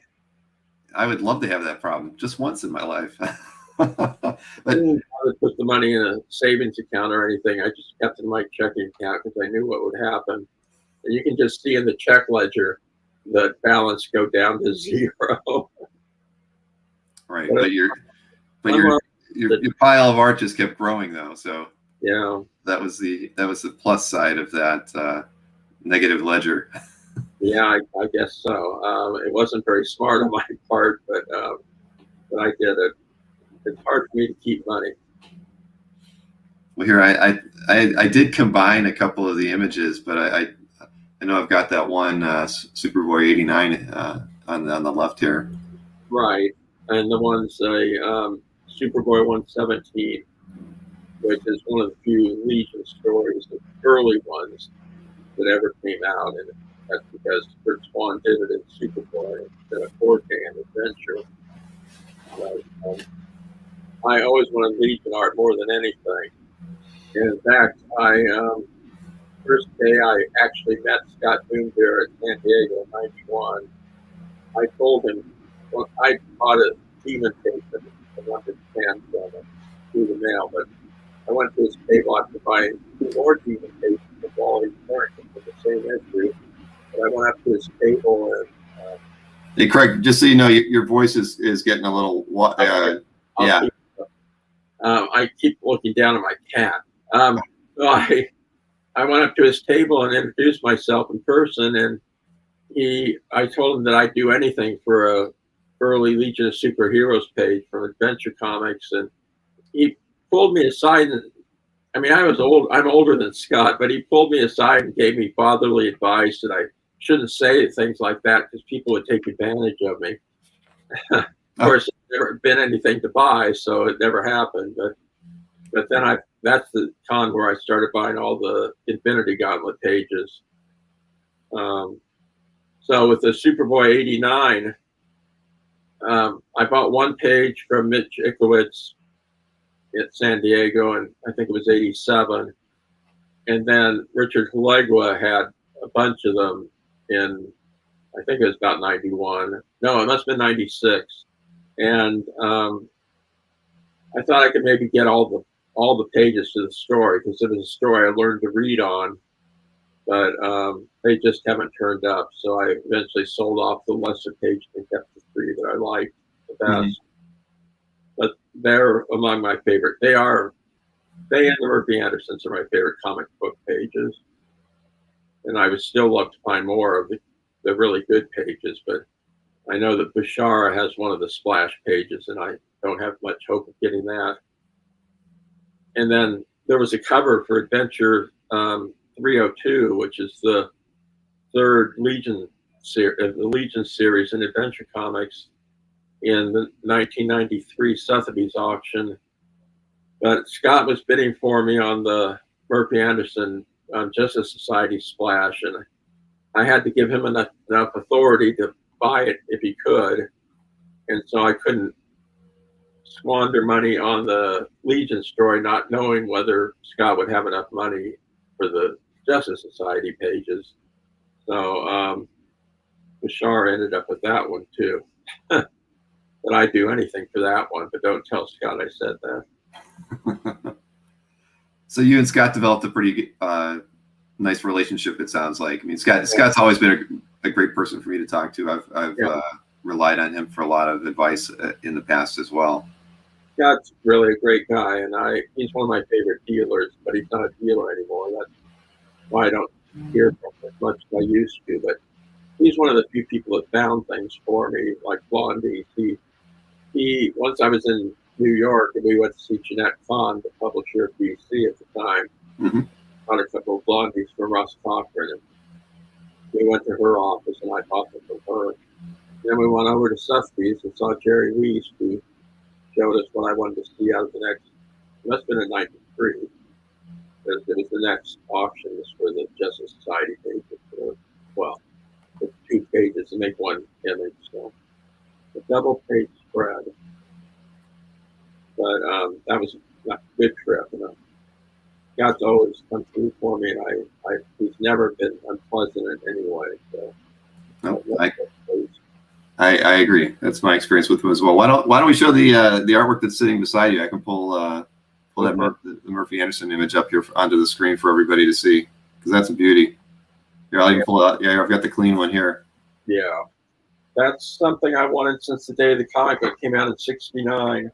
I would love to have that problem just once in my life. I didn't put the money in a savings account or anything. I just kept it in my checking account because I knew what would happen. And you can just see in the check ledger the balance go down to 0. Right, but your pile of art just kept growing though. So yeah, that was the plus side of that negative ledger. Yeah, I guess so. It wasn't very smart on my part, but I did it. It's hard for me to keep money. Well, here I did combine a couple of the images, but I know I've got that one Superboy '89 on the left here. Right, and the one's a Superboy 117, which is one of the few Legion stories, the early ones that ever came out, and that's because Kurt Swan did it in Superboy instead of 4K and Adventure. But, I always wanted Legion art more than anything. And in fact, first day I actually met Scott Moonbear at San Diego in '91. I told him, well, I bought a demon tape and I wanted to scan from it through the mail, but I went to his table after buying 2 more demon tapes from Quality Current for the same issue. But I went up to his table and hey, Craig, just so you know, your voice is getting a little yeah. I keep looking down at my cat. So I went up to his table and introduced myself in person, and I told him that I'd do anything for a early Legion of Superheroes page from Adventure Comics, and he pulled me aside. And I mean, I'm older than Scott, but he pulled me aside and gave me fatherly advice that I shouldn't say things like that because people would take advantage of me. Of course, there's never been anything to buy, so it never happened. But then that's the con where I started buying all the Infinity Gauntlet pages. So with the Superboy '89, I bought one page from Mitch Ickowitz at San Diego, and I think it was '87. And then Richard Halegua had a bunch of them in, I think it was about '91. No, it must have been '96. And I thought I could maybe get all the pages to the story because it was a story I learned to read on, but they just haven't turned up. So I eventually sold off the lesser pages and kept the 3 that I liked the best. Mm-hmm. But they're among my favorite. They and the Murphy Andersons are my favorite comic book pages. And I would still love to find more of the really good pages, but I know that Bashara has one of the splash pages, and I don't have much hope of getting that. And then there was a cover for Adventure 302, which is the third Legion series in Adventure Comics in the 1993 Sotheby's auction. But Scott was bidding for me on the Murphy Anderson Justice Society splash, and I had to give him enough authority to buy it if he could, and so I couldn't squander money on the Legion story, not knowing whether Scott would have enough money for the Justice Society pages. So Bashar ended up with that one too. But I'd do anything for that one, but don't tell Scott I said that. So you and Scott developed a pretty nice relationship, it sounds like. I mean, Scott's always been a great person for me to talk to. I've relied on him for a lot of advice in the past as well. Scott's really a great guy, and he's one of my favorite dealers, but he's not a dealer anymore. That's why I don't hear from him as much as I used to. But he's one of the few people that found things for me, like Blondie. He once I was in New York, and we went to see Jeanette Kahn, the publisher of DC at the time. Mm-hmm. Got a couple of Blondies from Russ Cochran, and we went to her office, and I bought them from her. Then we went over to Sotheby's and saw Jerry Weiss, who showed us what I wanted to see out of the next. It must have been in '93. It was the next auction was for the Justice Society pages. Well, the 2 pages to make one image, so a double-page spread. But that was a good trip, and Scott's always come through for me, and he's never been unpleasant in any way. So, no, I agree. That's my experience with him as well. Why don't we show the artwork that's sitting beside you? I can pull that the Murphy Anderson image up here onto the screen for everybody to see, because that's a beauty. Here, I'll even pull it out. Yeah, I've got the clean one here. Yeah, that's something I wanted since the day the comic book came out in '69.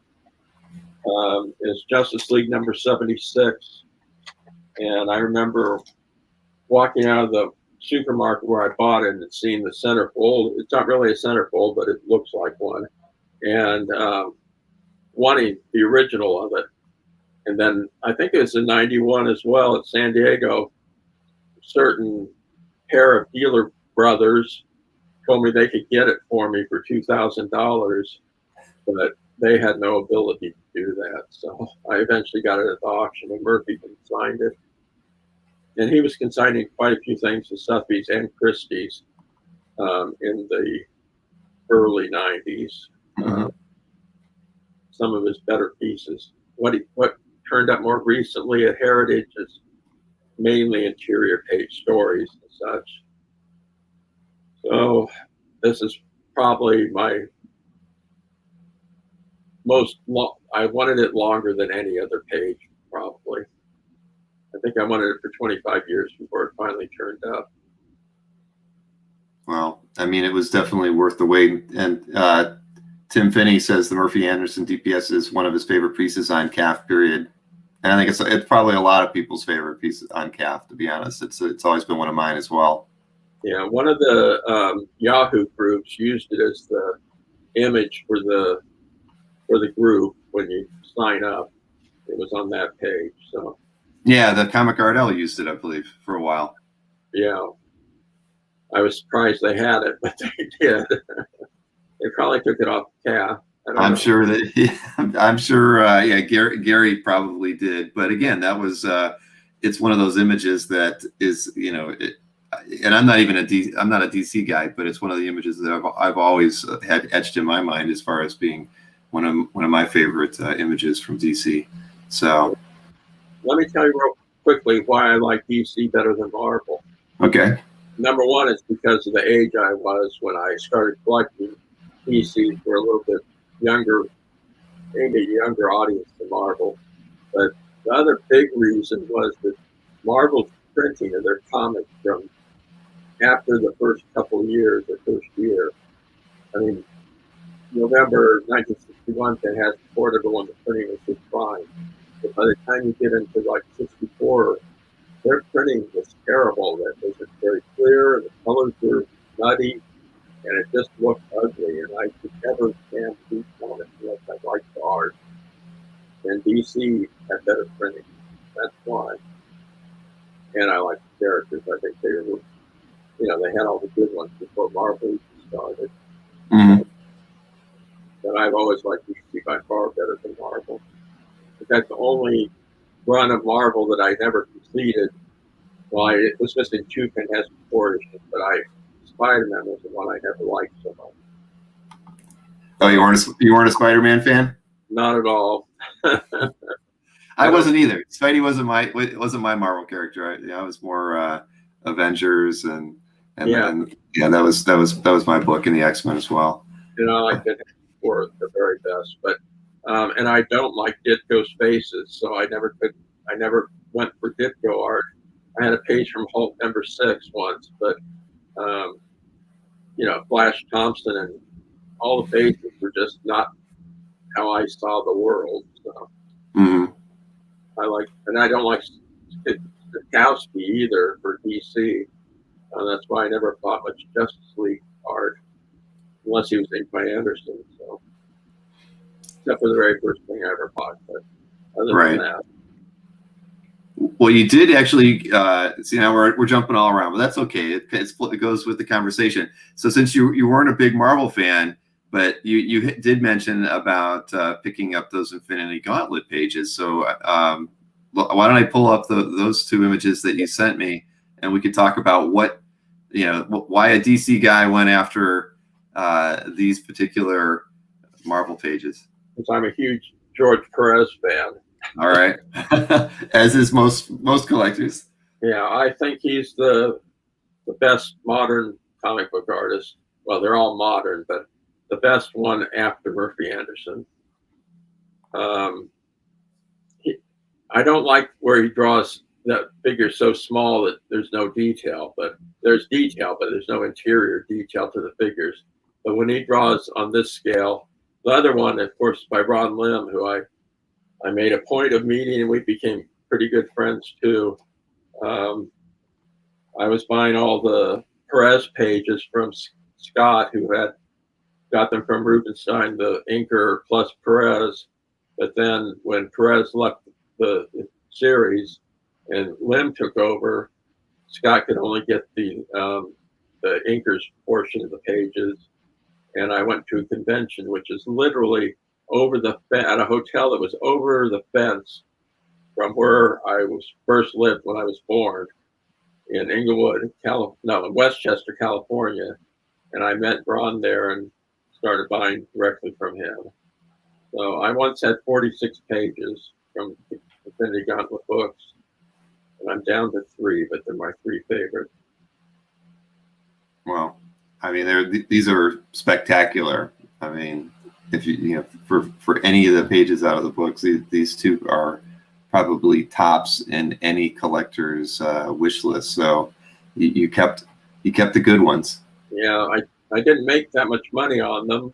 Is Justice League number 76. And I remember walking out of the supermarket where I bought it and seeing the centerfold. It's not really a centerfold, but it looks like one. And wanting the original of it. And then I think it was in '91 as well at San Diego. A certain pair of dealer brothers told me they could get it for me for $2,000, but they had no ability to do that. So I eventually got it at the auction, and Murphy consigned it. And he was consigning quite a few things to Sotheby's and Christie's in the early '90s. Some of his better pieces. What turned up more recently at Heritage is mainly interior page stories and such. So this is probably my I wanted it longer than any other page, probably. I think I wanted it for 25 years before it finally turned up. Well, I mean, it was definitely worth the wait. And Tim Finney says the Murphy Anderson DPS is one of his favorite pieces on CAF, period. And I think it's probably a lot of people's favorite pieces on CAF, to be honest. It's always been one of mine as well. Yeah, one of the Yahoo groups used it as the image for the group when you sign up. It was on that page. So yeah, the Comic Ardell used it, I believe, for a while. Yeah, I was surprised they had it, but they did. They probably took it off CAF. I'm sure yeah, Gary probably did. But again, that was it's one of those images that is, and I'm not a DC guy, but it's one of the images that I've always had etched in my mind as far as being one of my favorite images from DC. So let me tell you real quickly why I like DC better than Marvel. Okay. Number one is because of the age I was when I started collecting DC for a little bit younger, maybe a younger audience than Marvel. But the other big reason was that Marvel's printing of their comics from after the first couple of years, the first year. I mean, November 1961, they had reported when the printing was just fine. But by the time you get into like 64, their printing was terrible. It wasn't very clear. The colors were nutty, and it just looked ugly. And I could never stand to on it unless I liked the art. And DC had better printing. That's why. And I like the characters. I think they were, they had all the good ones before Marvel started. Mm-hmm. But I've always liked DC by far better than Marvel. But that's the only run of Marvel that I never completed. Well, it was missing two fantastic portions, but Spider-Man was the one I never liked so much. Oh, you weren't a Spider-Man fan? Not at all. I wasn't either. Spidey wasn't my Marvel character. I was more Avengers and that was my book in the X-Men as well. I like that for the very best, but and I don't like Ditko's faces, so I never went for Ditko art. I had a page from Hulk number 6 once, but Flash Thompson and all the faces were just not how I saw the world. So I don't like Stokowski either for DC. That's why I never bought much Justice League art, unless he was inked by Anderson. So, except for the very first thing I ever bought, but other than that. Well, you did actually see. Now we're jumping all around, but that's okay. It goes with the conversation. So since you weren't a big Marvel fan, but you did mention about picking up those Infinity Gauntlet pages. So why don't I pull up those two images that you sent me, and we could talk about why a DC guy went after these particular Marvel pages. Because I'm a huge George Perez fan. All right, as is most collectors. Yeah, I think he's the best modern comic book artist. Well, they're all modern, but the best one after Murphy Anderson. I don't like where he draws that figure so small that there's no detail, but there's detail, but there's no interior detail to the figures. But when he draws on this scale, the other one, of course, by Ron Lim, who I made a point of meeting, and we became pretty good friends too. I was buying all the Perez pages from Scott, who had got them from Rubenstein, the inker plus Perez. But then when Perez left the series and Lim took over, Scott could only get the inker's portion of the pages. And I went to a convention, which is literally at a hotel that was over the fence from where I first lived when I was born in Inglewood, in Westchester, California. And I met Ron there and started buying directly from him. So I once had 46 pages from Infinity Gauntlet books, and I'm down to 3, but they're my 3 favorites. Well, I mean, these are spectacular. I mean, if for any of the pages out of the books, these two are probably tops in any collector's wish list. So you kept the good ones. Yeah, I didn't make that much money on them.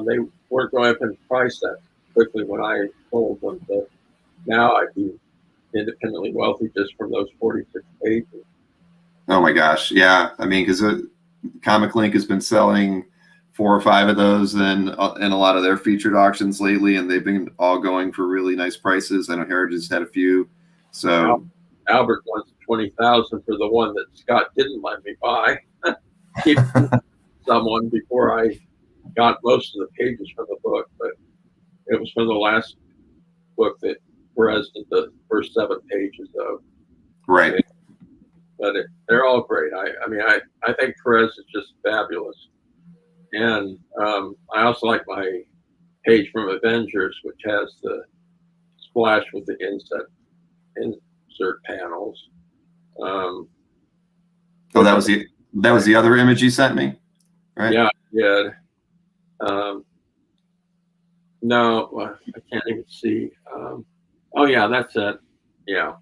They weren't going up in price that quickly when I sold them. So now I'd be independently wealthy just from those 46 pages. Oh my gosh, yeah. I mean, because Comic Link has been selling 4 or 5 of those in a lot of their featured auctions lately, and they've been all going for really nice prices. I know Heritage had a few. So Albert wants $20,000 for the one that Scott didn't let me buy. Someone before I got most of the pages from the book, but it was from the last book that Perez did the first 7 pages of. Right. But they're all great. I mean, I think Perez is just fabulous. And I also like my page from Avengers, which has the splash with the insert panels. That was the other image you sent me, right? Yeah, yeah. No, I can't even see. Oh yeah, that's it. Yeah,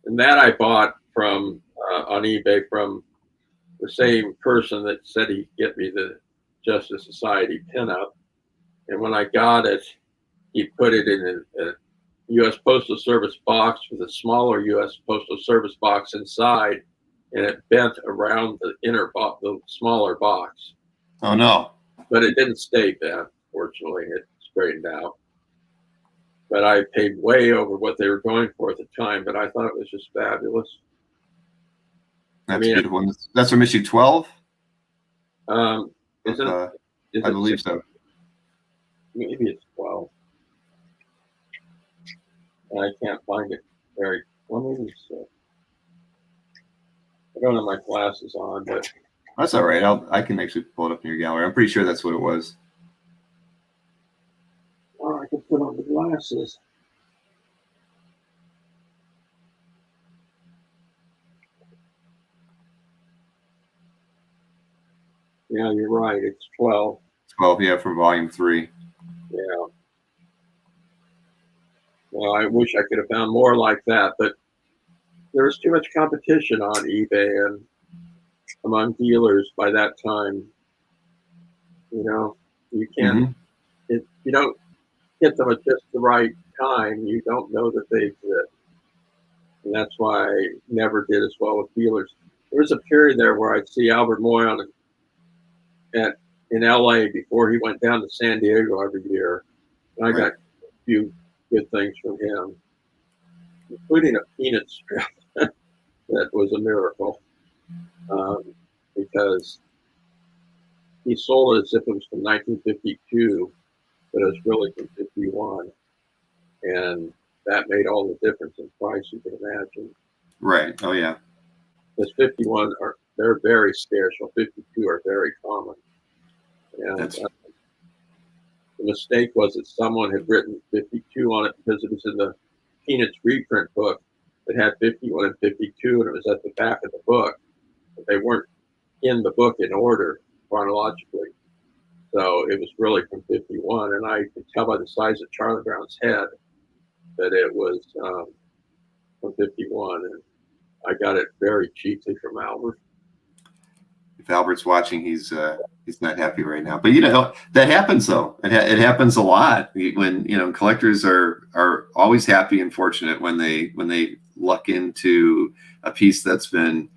and that I bought from on eBay from the same person that said he'd get me the Justice Society pinup. And when I got it, he put it in a U.S. Postal Service box with a smaller U.S. Postal Service box inside, and it bent around the inner box, the smaller box. Oh no! But it didn't stay bent. Fortunately, it straightened out. But I paid way over what they were going for at the time. But I thought it was just fabulous. That's beautiful. That's from issue 12. Isn't I believe so. Maybe it's 12. And I can't find it very well. Maybe it's. I don't have my glasses on, but that's all right. I can actually pull it up in your gallery. I'm pretty sure that's what it was. I can put on the glasses. Yeah, you're right. It's 12. 12, yeah, for volume 3. Yeah. Well, I wish I could have found more like that, but there was too much competition on eBay and among dealers by that time. You know, you can't, if you don't get them at just the right time, you don't know that they exist. And that's why I never did as well with dealers. There was a period there where I'd see Albert Moyer in LA before he went down to San Diego every year. And I got a few good things from him, including a peanut strip that was a miracle, because he sold it as if it was from 1952, but it was really from 51. And that made all the difference in price you can imagine. Right. Oh, yeah. Because 51 they're very scarce, while 52 are very common. And the mistake was that someone had written 52 on it because it was in the Peanuts reprint book that had 51 and 52, and it was at the back of the book. But they weren't in the book in order chronologically. So it was really from 51, and I could tell by the size of Charlie Brown's head that it was from 51, and I got it very cheaply from Albert. If Albert's watching, he's not happy right now. But that happens though. It happens a lot when collectors are always happy and fortunate when they luck into a piece that's been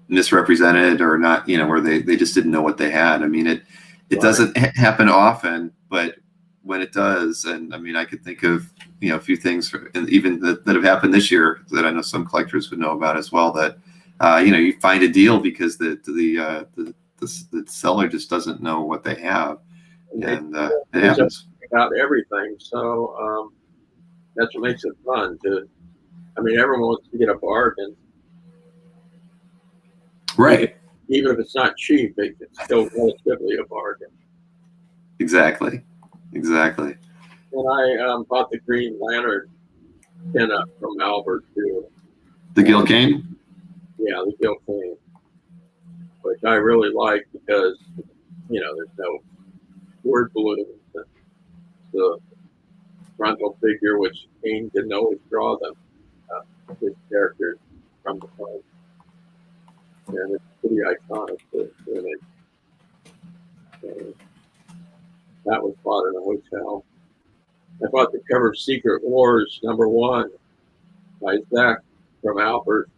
misrepresented or not, where they just didn't know what they had. I mean, it doesn't happen often, but when it does, and I mean, I could think of a few things even that have happened this year that I know some collectors would know about as well. That you find a deal because the seller just doesn't know what they have, and it happens about everything. So that's what makes it fun. Everyone wants to get a bargain, right? Even if it's not cheap, it's still relatively a bargain. Exactly. And I bought the Green Lantern pinup from Albert too. The Gil Kane? Yeah, the Gil Kane, which I really like because there's no word balloons. The frontal figure, which Kane didn't always draw them, his characters from the front, and it's pretty iconic. That was bought in a hotel. I bought the cover of Secret Wars #1 by Zech from Albert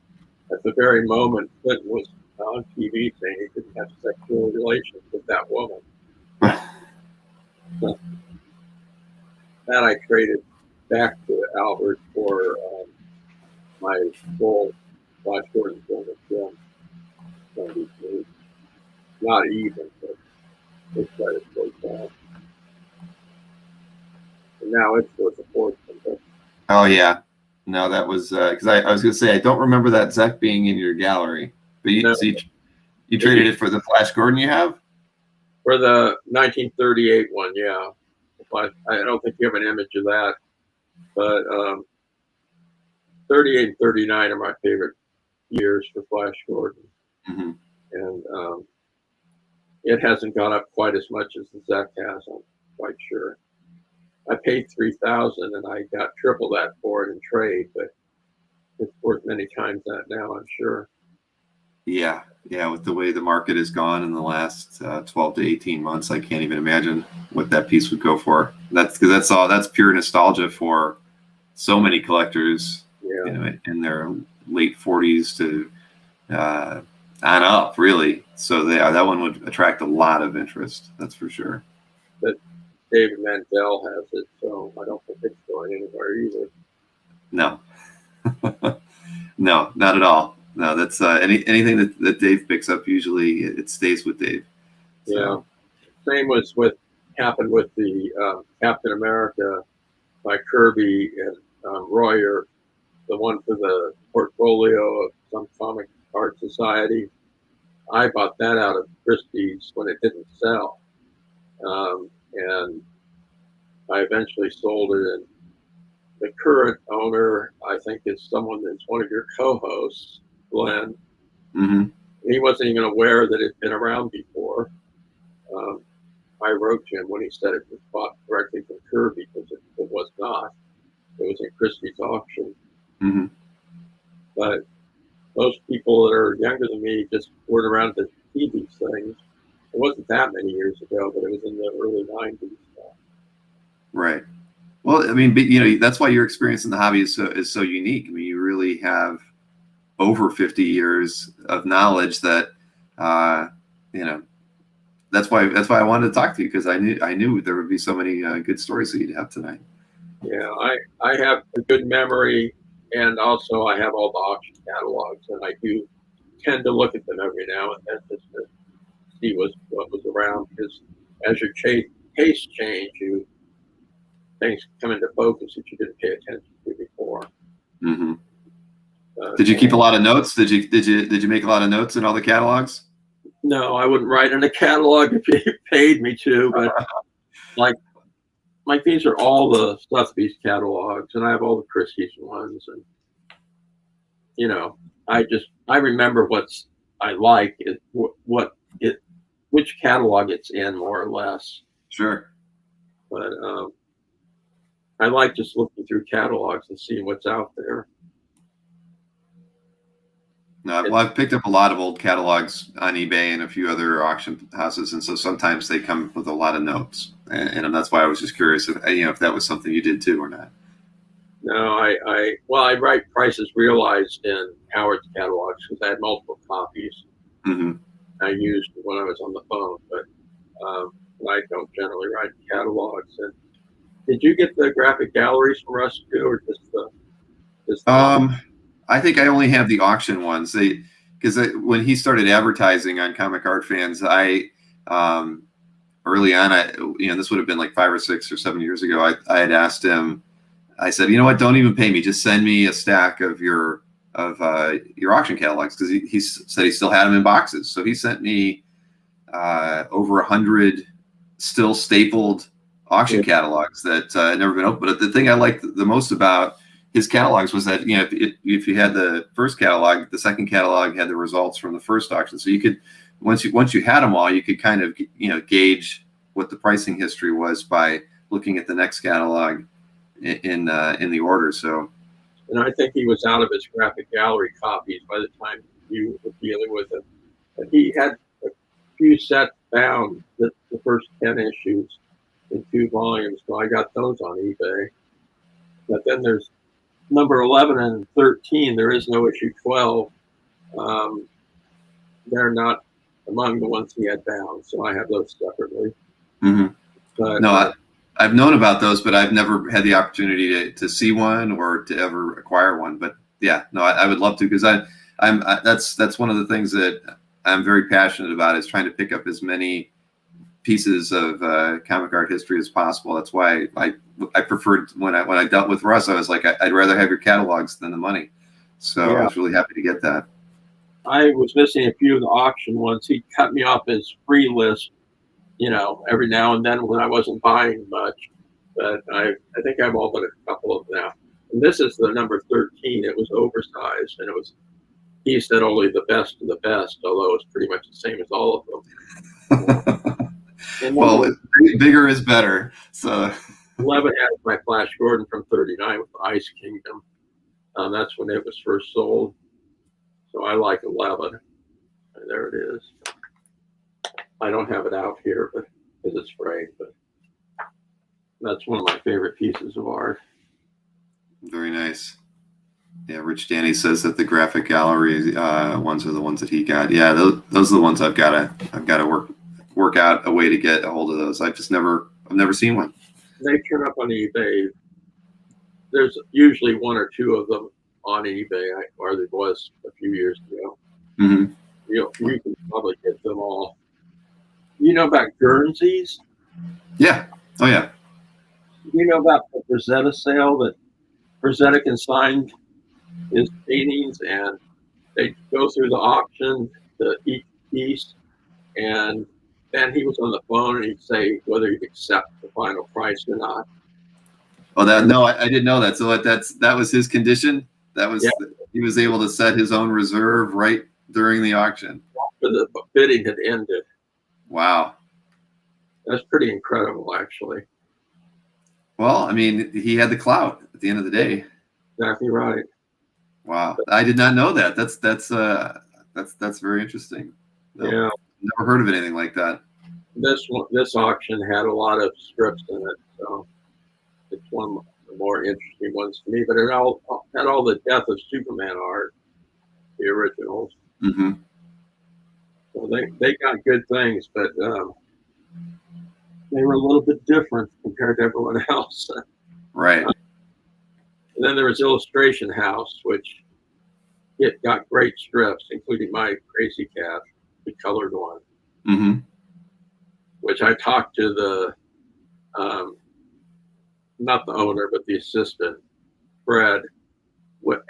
at the very moment Clinton was on TV saying he didn't have sexual relations with that woman. That I traded back to Albert for my full Flash Gordon film. Not even, but it's quite a close down. And now it's worth a fortune. Oh yeah, no, that was because I was going to say I don't remember that Zech being in your gallery, but you traded it for the Flash Gordon you have? For the 1938 one, yeah. I don't think you have an image of that, but 38 and 39 are my favorite years for Flash Gordon. Mm-hmm. And it hasn't gone up quite as much as the Zech has, I'm quite sure. I paid $3,000 and I got triple that for it in trade, but it's worth many times that now, I'm sure. Yeah, Yeah, with the way the market has gone in the last 12 to 18 months, I can't even imagine what that piece would go for. That's because that's pure nostalgia for so many collectors, in their late 40s to on up, really. So that one would attract a lot of interest. That's for sure. But David Mandel has it, so I don't think it's going anywhere either. No, no, not at all. No, that's anything that Dave picks up. Usually, it stays with Dave. So. Yeah. Same was happened with the Captain America by Kirby and Moyer, the one for the portfolio of some comic art society. I bought that out of Christie's when it didn't sell, and I eventually sold it. And the current owner, I think, is someone that's one of your co-hosts, Glenn. Mm-hmm. He wasn't even aware that it had been around before. I wrote to him when he said it was bought directly from Kirby, because it was not. It was in Christie's auction. Mm-hmm. But most people that are younger than me just weren't around to see these things. It wasn't that many years ago, but it was in the early 90s. Right. Well, I mean, that's why your experience in the hobby is so unique. I mean, you really have over 50 years of knowledge that, that's why I wanted to talk to you, because I knew there would be so many good stories that you'd have tonight. Yeah, I have a good memory, and also I have all the auction catalogs, and I do tend to look at them every now and then just to see what was around, because as your tastes change, things come into focus that you didn't pay attention to before. Mm-hmm. Did you keep a lot of notes? Did you make a lot of notes in all the catalogs? No, I wouldn't write in a catalog if you paid me to, but like these are all the Sotheby's catalogs, and I have all the Christie's ones, and I remember what's I like, which catalog it's in, more or less. Sure. But I like just looking through catalogs and seeing what's out there. No, well, I've picked up a lot of old catalogs on eBay and a few other auction houses, and so sometimes they come with a lot of notes, and that's why I was just curious if that was something you did too or not. No, I write prices realized in Howard's catalogs because I had multiple copies. Mm-hmm. I used when I was on the phone, but I don't generally write catalogs. And did you get the graphic galleries from Russ too, or just the I think I only have the auction ones. Because when he started advertising on Comic Art Fans, I early on, this would have been like 5 or 6 or 7 years ago. I had asked him. I said, you know what? Don't even pay me. Just send me a stack of your auction catalogs, because he said he still had them in boxes. So he sent me over 100 still stapled auction catalogs that had never been opened. But the thing I liked the most about his catalogs was that if you had the first catalog, the second catalog had the results from the first auction. So you could once you had them all, you could kind of gauge what the pricing history was by looking at the next catalog in the order. So, and I think he was out of his graphic gallery copies by the time you were dealing with him. But he had a few sets bound, the first 10 issues in 2 volumes. So I got those on eBay. But then there's number 11 and 13. There is no issue 12. They're not among the ones he had bound, so I have those separately. Mm-hmm. But, no, I've known about those, but I've never had the opportunity to see one or to ever acquire one. But yeah, no, I would love to, because that's one of the things that I'm very passionate about, is trying to pick up as many pieces of comic art history as possible. That's why I preferred when I dealt with Russ, I was like, I'd rather have your catalogs than the money. So yeah. I was really happy to get that. I was missing a few of the auction ones. He cut me off his free list, every now and then when I wasn't buying much. But I think I've all but a couple of them now. And this is the number 13. It was oversized, and he said only the best of the best, although it's pretty much the same as all of them. Well, bigger is better. So 11 has my Flash Gordon from 39 with the Ice Kingdom. That's when it was first sold. So I like 11. There it is. I don't have it out here, but because it's framed, but that's one of my favorite pieces of art. Very nice. Yeah, Rich Danny says that the graphic gallery ones are the ones that he got. Yeah, those are the ones I've got to work out a way to get a hold of those. I've never seen one. They turn up on eBay. There's usually one or two of them on eBay, or there was a few years ago. Mm-hmm. You can probably get them all. You know about Guernseys? Yeah. Oh yeah. You know about the Rosetta sale that Rosetta consigned his paintings, and they go through the auction to each piece, and then he was on the phone and he'd say whether he'd accept the final price or not. Oh, I didn't know that. So that was his condition. That was He was able to set his own reserve right during the auction. After the bidding had ended. Wow. That's pretty incredible, actually. Well, I mean, he had the clout at the end of the day. Exactly right. Wow, I did not know that. That's very interesting. No, Yeah. never heard of anything like that. This auction had a lot of strips in it, so it's one of the more interesting ones to me. But it had all the Death of Superman art, the originals. Mm-hmm. So they got good things, but they were a little bit different compared to everyone else. Right. And then there was Illustration House, which it got great strips, including my Crazy Cat, the colored one. Mm-hmm. Which I talked to the, not the owner, but the assistant, Fred,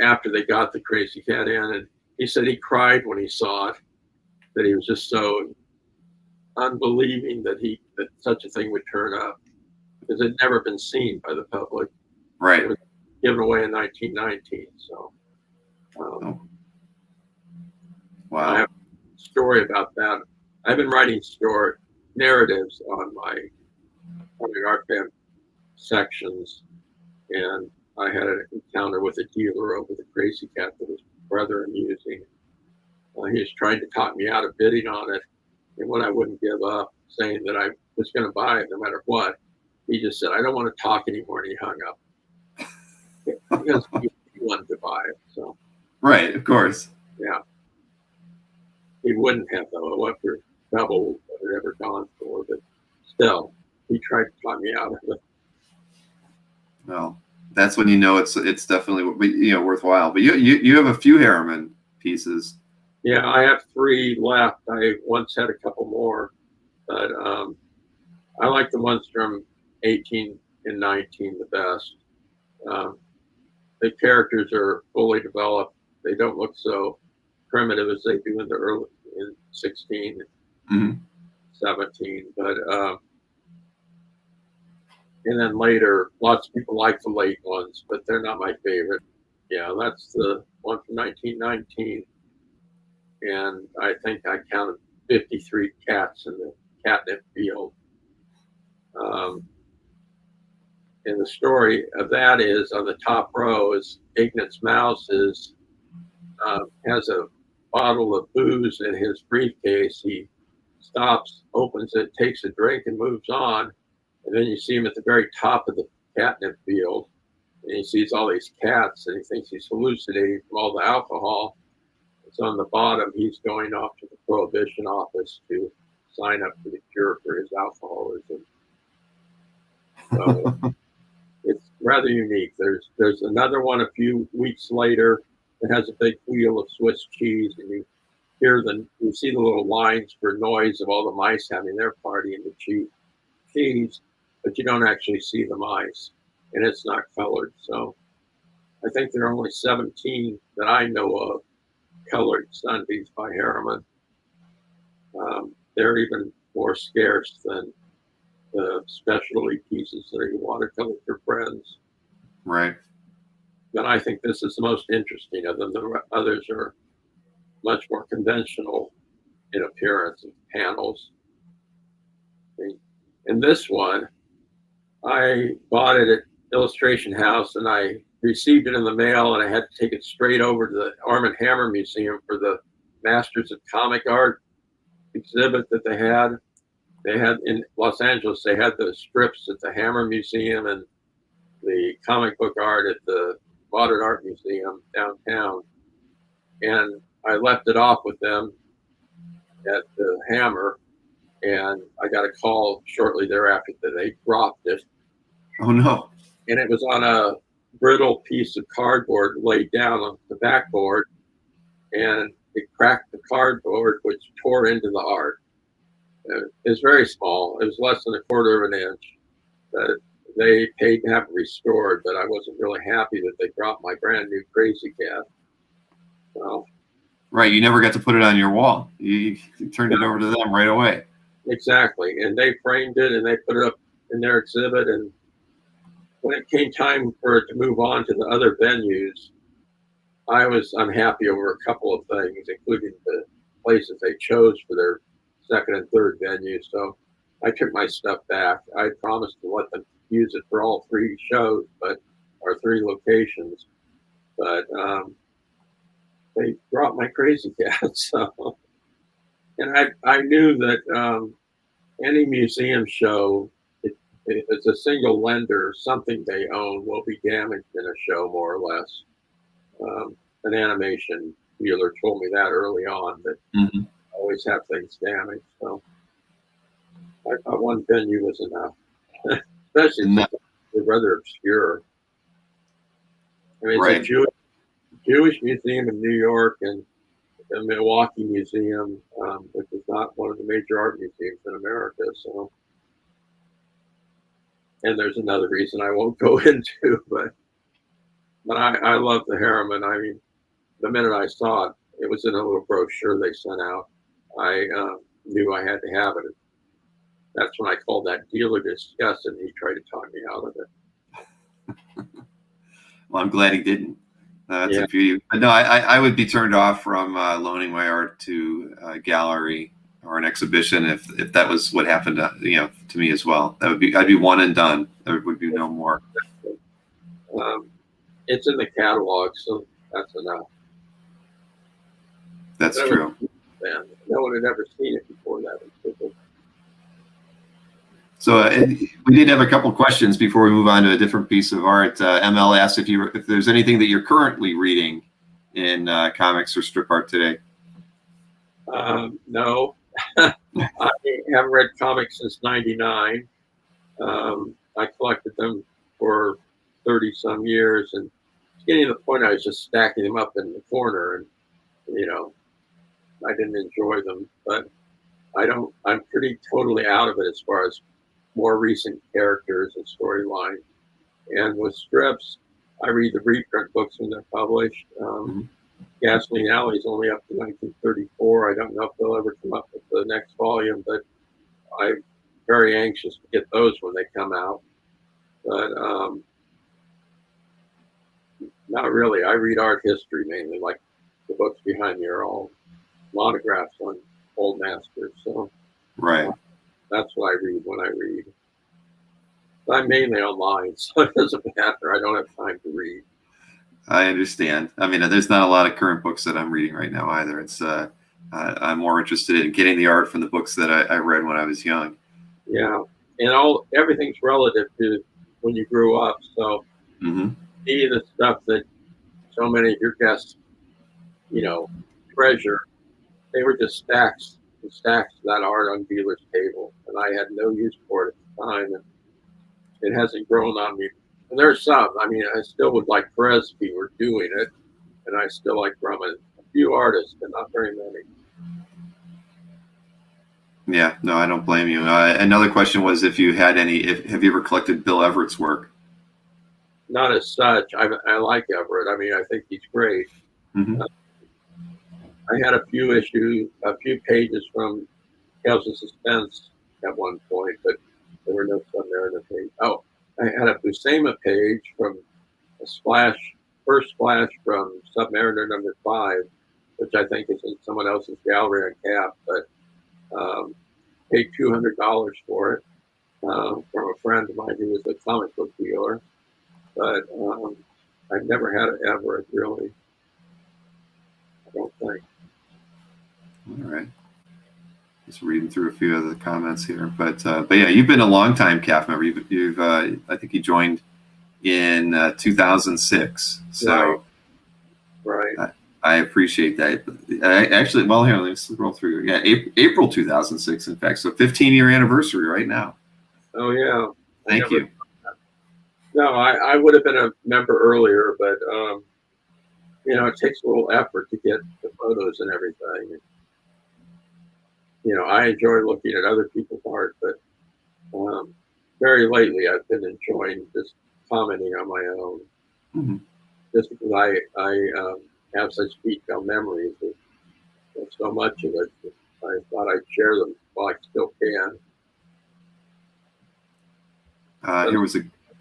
after they got the Crazy Cat in, and he said he cried when he saw it, that he was just so unbelieving that such a thing would turn up, because it had never been seen by the public. Right. It was given away in 1919, so. Wow. I have a story about that. I've been writing narratives on my art fan sections, and I had an encounter with a dealer over the Crazy Cat that was rather amusing. He was trying to talk me out of bidding on it, and when I wouldn't give up, saying that I was going to buy it no matter what, he just said, "I don't want to talk anymore," and he hung up. Because he wanted to buy it, so. Right, of course. Yeah. He wouldn't have, though. It went for double what it ever gone for, but still, he tried to talk me out of it. Well, that's when you know it's definitely worthwhile. But you have a few Herriman pieces. Yeah, I have 3 left. I once had a couple more, but I like the ones from 18 and 19 the best. The characters are fully developed. They don't look so primitive as they do in 16, Mm-hmm. 17. But and then later, lots of people like the late ones, but they're not my favorite. Yeah, that's the one from 1919, and I think I counted 53 cats in the catnip field. And the story of that is on the top row is Ignatz Mouse has a bottle of booze in his briefcase. He stops, opens it, takes a drink, and moves on. And then you see him at the very top of the catnip field, and he sees all these cats, and he thinks he's hallucinating from all the alcohol. It's on the bottom. He's going off to the prohibition office to sign up for the cure for his alcoholism. So it's rather unique. There's another one a few weeks later that has a big wheel of Swiss cheese, and you see the little lines for noise of all the mice having their party in the cheese, but you don't actually see the mice, and it's not colored. So I think there are only 17 that I know of colored Sundays by Herriman. They're even more scarce than the specialty pieces that are watercolor for friends. Right. But I think this is the most interesting of them. The others are much more conventional in appearance and panels. And this one, I bought it at Illustration House, and I received it in the mail, and I had to take it straight over to the Arm & Hammer Museum for the Masters of Comic Art exhibit that they had. They had in Los Angeles, they had the strips at the Hammer Museum and the comic book art at the Modern Art Museum downtown. And I left it off with them at the Hammer, and I got a call shortly thereafter that they dropped it. Oh, no. And it was on a brittle piece of cardboard laid down on the backboard, and it cracked the cardboard, which tore into the art. It was very small. It was less than a quarter of an inch. They paid to have it restored, but I wasn't really happy that they dropped my brand new Crazy Cat. So, Right, you never got to put it on your wall. You turned it over to them right away. exactly. And they framed it and they put it up in their exhibit. And when it came time for it to move on to the other venues, I was unhappy over a couple of things, including the places they chose for their second and third venue. So I took my stuff back. I promised to let them use it for all three shows, or three locations. But they dropped my Crazy Cat. So, and I knew that any museum show, it's a single lender, something they own will be damaged in a show, more or less. An animation dealer told me that early on, that Mm-hmm. I always have things damaged. So I thought one venue was enough, especially since they're rather obscure. I mean, it's a Jewish museum in New York and the Milwaukee Museum, which is not one of the major art museums in America. So, and there's another reason I won't go into, but I love the Herriman. I mean, the minute I saw it, it was in a little brochure they sent out. I knew I had to have it. That's when I called that dealer to discuss it, and he tried to talk me out of it. Well, I'm glad he didn't. That's Yeah. a beauty. But no, I would be turned off from loaning my art to a gallery or an exhibition if that was what happened to me as well. I'd be one and done. There would be no more. It's in the catalog, so that's enough. That's true. Man, no one had ever seen it before that. So we did have a couple questions before we move on to a different piece of art. ML asked if there's anything that you're currently reading in comics or strip art today. No, I haven't read comics since '99. I collected them for 30 some years, and it's getting to the point I was just stacking them up in the corner, and I didn't enjoy them. But I'm pretty totally out of it as far as more recent characters and storyline. And with strips, I read the reprint books when they're published. Gasoline Alley is only up to 1934. I don't know if they'll ever come up with the next volume, but I'm very anxious to get those when they come out. But not really. I read art history mainly, like the books behind me are all monographs on old masters. So right. That's what I read when I read. I'm mainly online, so it doesn't matter. I don't have time to read. I understand. I mean, there's not a lot of current books that I'm reading right now either. It's I'm more interested in getting the art from the books that I read when I was young. Yeah, and everything's relative to when you grew up. So see the stuff that so many of your guests, treasure. They were just stacks and stacks of that art on dealer's table, and I had no use for it at the time, and it hasn't grown on me. And there's some. I mean, I still would like Perez if he were doing it, and I still like Drummond. A few artists, but not very many. Yeah, no, I don't blame you. Another question was if you had have you ever collected Bill Everett's work? Not as such. I like Everett. I mean, I think he's great. I had a few pages from Tales of Suspense at one point, but there were no Submariner pages. Oh, I had a Buscema page from first splash from Submariner #5, which I think is in someone else's gallery on CAF, but paid $200 for it from a friend of mine who was a comic book dealer. But I've never had an Everett, really. I don't think. All right. Just reading through a few of the comments here, but yeah, you've been a long time CAF member. You've I think you joined in 2006. So right. I appreciate that. Actually, well, here, let me scroll through. Yeah, April 2006, in fact. So 15-year anniversary right now. Oh yeah. Thank you. No, I would have been a member earlier, but it takes a little effort to get the photos and everything. I enjoy looking at other people's art, but very lately I've been enjoying just commenting on my own, just because I have such detailed memories of so much of it. I thought I'd share them while I still can.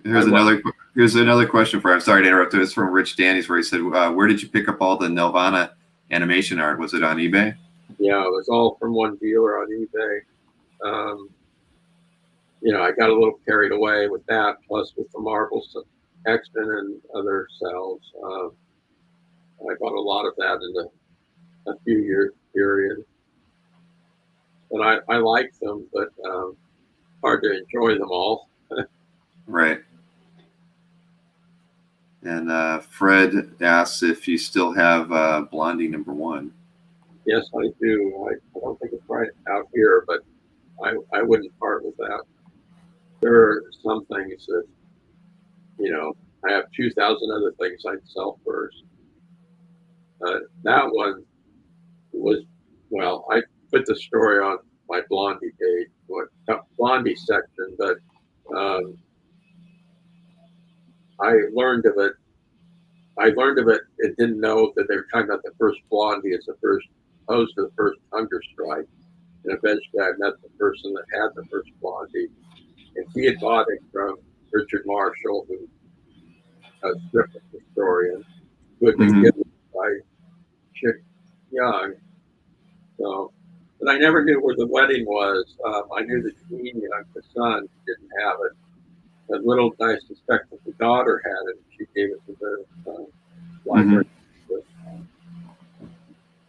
Here's another question for you. I'm sorry to interrupt. It's from Rich Danny's, where he said, "Where did you pick up all the Nelvana animation art? Was it on eBay?" Yeah, it was all from one dealer on eBay. I got a little carried away with that, plus with the Marvel X-Men and other cells. I bought a lot of that in a few year period. And I like them, but hard to enjoy them all. Right. And Fred asks if you still have Blondie #1. Yes, I do. I don't think it's right out here, but I wouldn't part with that. There are some things that, I have 2,000 other things I'd sell first. That one was, well, I put the story on my Blondie page, Blondie section, but I learned of it and didn't know that they were talking about the first Blondie as the first, opposed to the first hunger strike. And eventually I met the person that had the first Blondie, and he had bought it from Richard Marshall, who a strip historian, who had been given by Chick Young. So, but I never knew where the wedding was. I knew that Jean Young, the son, didn't have it. But little I suspect that the daughter had it. She gave it to the library.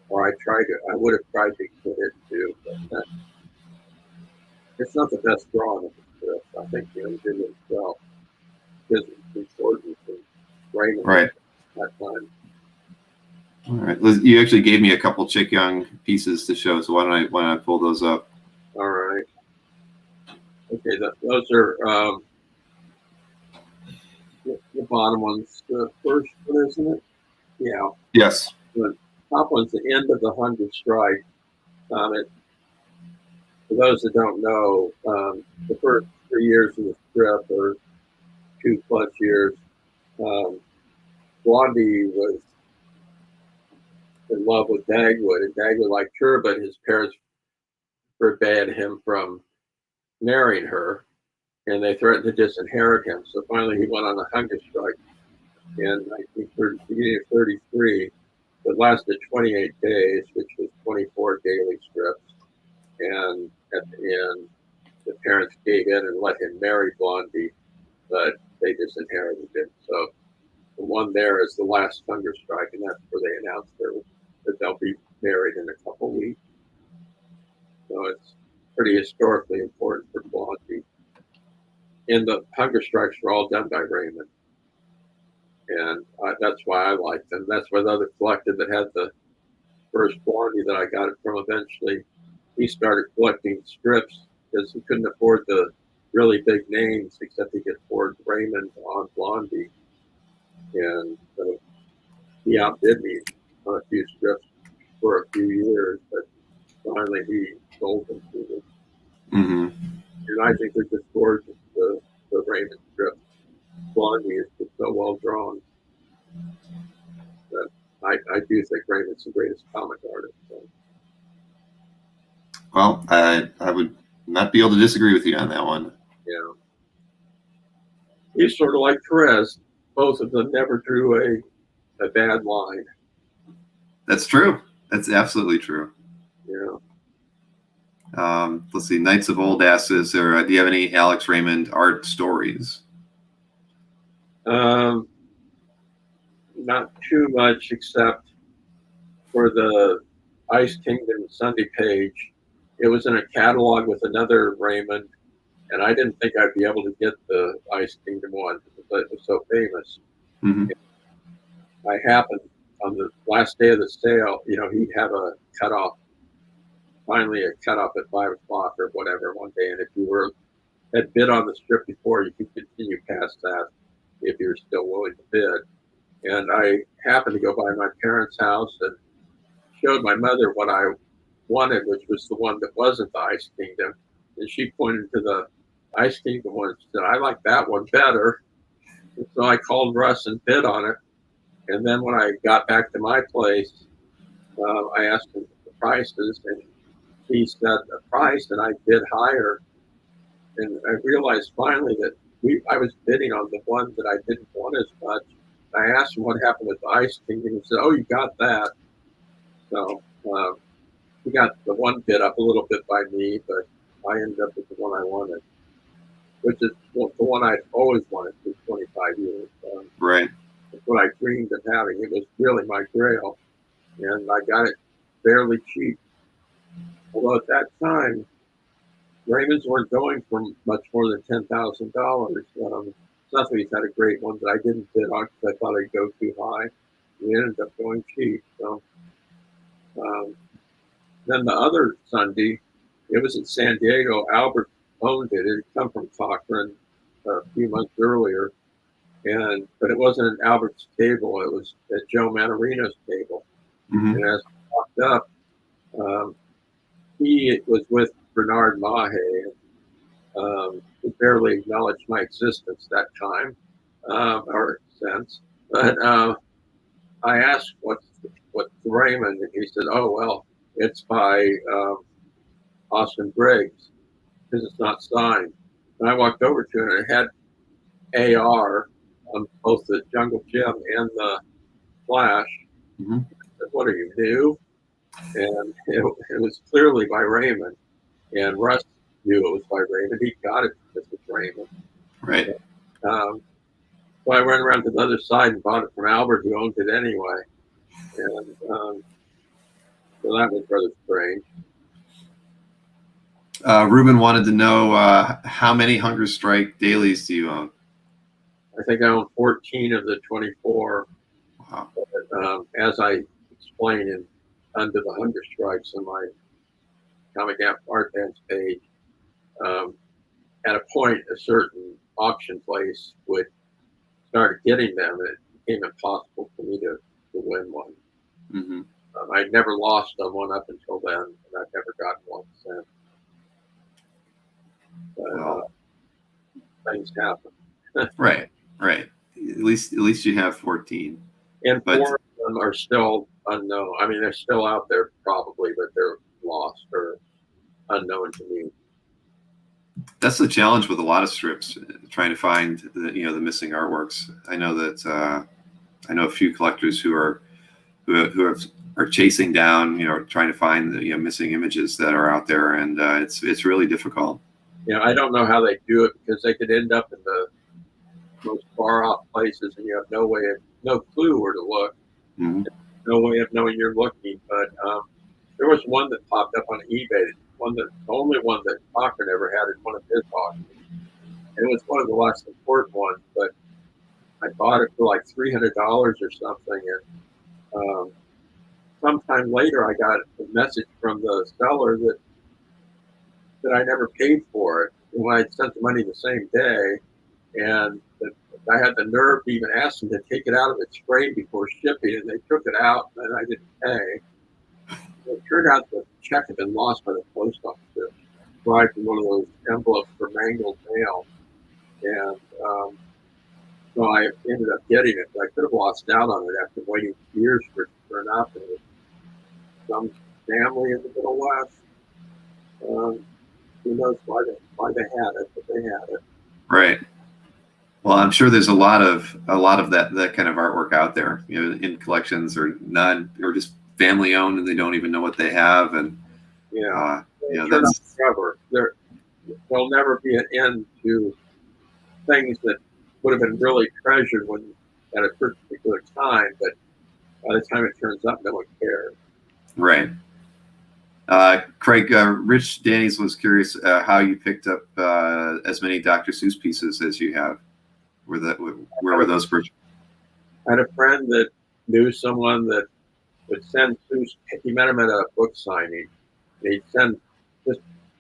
Or I would have tried to get it too, but it's not the best drawing of the strip. I think he did it himself. Because it's important to Raymond right. That time. All right. You actually gave me a couple Chick Young pieces to show, so why don't I pull those up? All right. Okay, those are the bottom one's the first one, isn't it? Yeah. Yes. The top one's the end of the hunger strike. For those that don't know, the first 3 years of the strip, or 2+ years, Blondie was in love with Dagwood, and Dagwood liked her, but his parents forbade him from marrying her, and they threatened to disinherit him. So finally, he went on a hunger strike in 1933 that lasted 28 days, which was 24 daily strips. And at the end, the parents gave in and let him marry Blondie, but they disinherited him. So the one there is the last hunger strike, and that's where they announced that they'll be married in a couple weeks. So it's pretty historically important for Blondie. And the hunger strikes were all done by Raymond. And that's why I liked them. That's why the other collector that had the first Blondie that I got it from eventually, he started collecting strips because he couldn't afford the really big names, except he could afford Raymond on Blondie. And so he outdid me on a few strips for a few years, but finally he sold them to me. And I think they're just gorgeous, the Raymond strips. Blondie is just so well drawn that I do think Raymond's the greatest comic artist. So. Well, I would not be able to disagree with you on that one. Yeah. He's sort of like Perez. Both of them never drew a bad line. That's true. That's absolutely true. Yeah. Let's see. Knights of Old asks, do you have any Alex Raymond art stories? Not too much, except for the Ice Kingdom Sunday page. It was in a catalog with another Raymond, and I didn't think I'd be able to get the Ice Kingdom one because it was so famous. Mm-hmm. I happened on the last day of the sale, he'd have a cutoff, finally a cutoff at 5 o'clock or whatever one day. And if you had bid on the strip before, you could continue past that if you're still willing to bid. And I happened to go by my parents' house and showed my mother what I wanted, which was the one that wasn't the Ice Kingdom. And she pointed to the Ice Kingdom one and said, I like that one better. And so I called Russ and bid on it. And then when I got back to my place, I asked him the prices, and he said a price, and I bid higher. And I realized finally that I was bidding on the one that I didn't want as much. I asked him what happened with the Ice Kingdom. He said, oh, you got that. So he got the one bid up a little bit by me, but I ended up with the one I wanted, which is the one I'd always wanted for 25 years. Right. It's what I dreamed of having. It was really my grail, and I got it fairly cheap. Although at that time, Raymonds weren't going for much more than $10,000. Sotheby's had a great one that I didn't bid on because I thought I'd go too high. We ended up going cheap. So then the other Sunday, it was in San Diego. Albert owned it. It had come from Cochran a few months earlier. But it wasn't at Albert's table. It was at Joe Manarino's table. Mm-hmm. And as I walked up, he was with Bernard Mahe, who barely acknowledged my existence that time, or since. But I asked what's Raymond, and he said, "Oh well, it's by Austin Briggs because it's not signed." And I walked over to it, and it had AR on both the Jungle Gym and the Flash. Mm-hmm. I said, "What are you, new?" And it was clearly by Raymond. And Russ knew it was by Raymond. He got it because it's Raymond. Right. So I ran around to the other side and bought it from Albert, who owned it anyway. And so that was rather strange. Ruben wanted to know how many Hunger Strike dailies do you own? I think I own 14 of the 24. Wow. But, as I explain in Under the Hunger Strikes on my Comic Art Bands page, at a point, a certain auction place would start getting them, and it became impossible for me to win one. Mm-hmm. I'd never lost on one up until then, and I've never gotten one since. But, Wow. Things happen. Right. At least you have 14. And But 4 of them are still unknown. I mean, they're still out there probably, but they're lost or unknown to me. that's the challenge with a lot of strips, trying to find the missing artworks. I know that I know a few collectors who are chasing down, trying to find the missing images that are out there, and it's really difficult. I don't know how they do it because they could end up in the most far off places, and you have no clue where to look, Mm-hmm. no way of knowing you're looking. But there was one that popped up on eBay, the only one that Cochran ever had in one of his auctions. It was one of the less important ones, but I bought it for like $300 or something, and sometime later I got a message from the seller that I never paid for it. And when I sent the money the same day, and I had the nerve to even ask them to take it out of its frame before shipping, and they took it out, and I didn't pay. It turned out the check had been lost by the post office, right in one of those envelopes for mangled mail. And so I ended up getting it, but I could have lost out on it after waiting years for it to turn up. And it was some family in the Middle West. Who knows why they had it, but they had it. Right. Well, I'm sure there's a lot of that kind of artwork out there, in collections or none, or just family owned, and they don't even know what they have. And that's forever. There'll never be an end to things that would have been really treasured at a particular time, but by the time it turns up, no one cares. Right. Craig, Rich Danny's was curious how you picked up as many Dr. Seuss pieces as you have. Where were those purchased? I had a friend that knew someone that would send Seuss. He met him at a book signing. He'd send just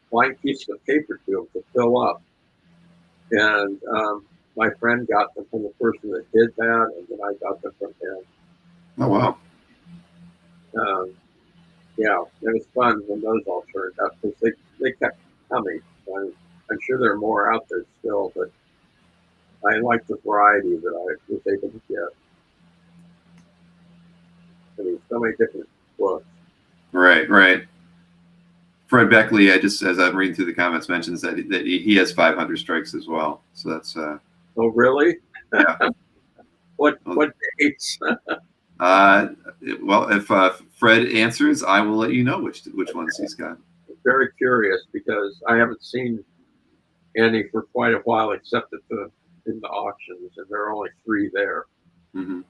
blank pieces of paper to him to fill up. And my friend got them from the person that did that, and then I got them from him. Oh, wow. Yeah, it was fun when those all turned up because they kept coming. I'm sure there are more out there still, but I like the variety that I was able to get. I mean, so many different books. Right. Fred Beckley, as I'm reading through the comments, mentions that he has 500 strikes as well. So that's. Oh, really? Yeah. What dates? Well, if Fred answers, I will let you know which ones he's got. I'm very curious because I haven't seen any for quite a while, except in the auctions, and there are only 3 there. Mm-hmm.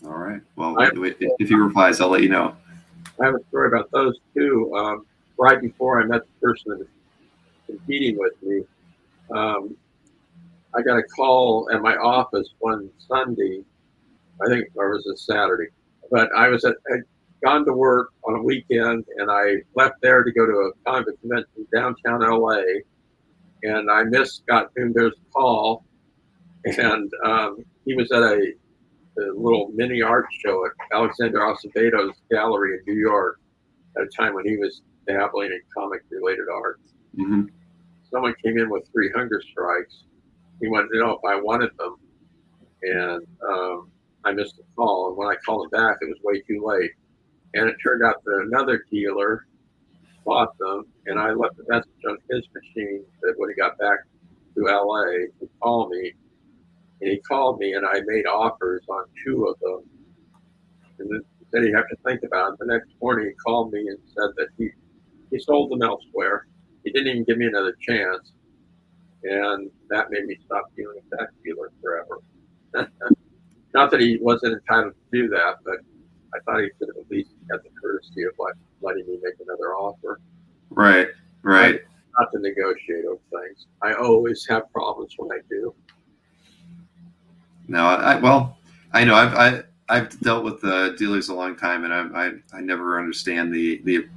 All right. Well, if he replies, I'll let you know. I have a story about those too. Right before I met the person that was competing with me, I got a call at my office one Sunday. I think it was a Saturday, but I'd gone to work on a weekend, and I left there to go to a kind of a convention downtown LA, and I missed Scott Toonbear's call, and he was at a little mini art show at Alexander Aceveto's gallery in New York at a time when he was dabbling in comic-related art. Mm-hmm. Someone came in with 3 hunger strikes. He wanted to know if I wanted them, and I missed the call. And when I called him back, it was way too late. And it turned out that another dealer bought them, and I left a message on his machine that when he got back to LA, he'd call me. And he called me, and I made offers on 2 of them. And then he said he'd have to think about it. The next morning, he called me and said that he sold them elsewhere. He didn't even give me another chance. And that made me stop dealing with that dealer forever. Not that he wasn't entitled to do that, but I thought he could have at least had the courtesy of letting me make another offer. Right. Not to negotiate over things. I always have problems when I do. No, I know I've dealt with dealers a long time, and I never understand the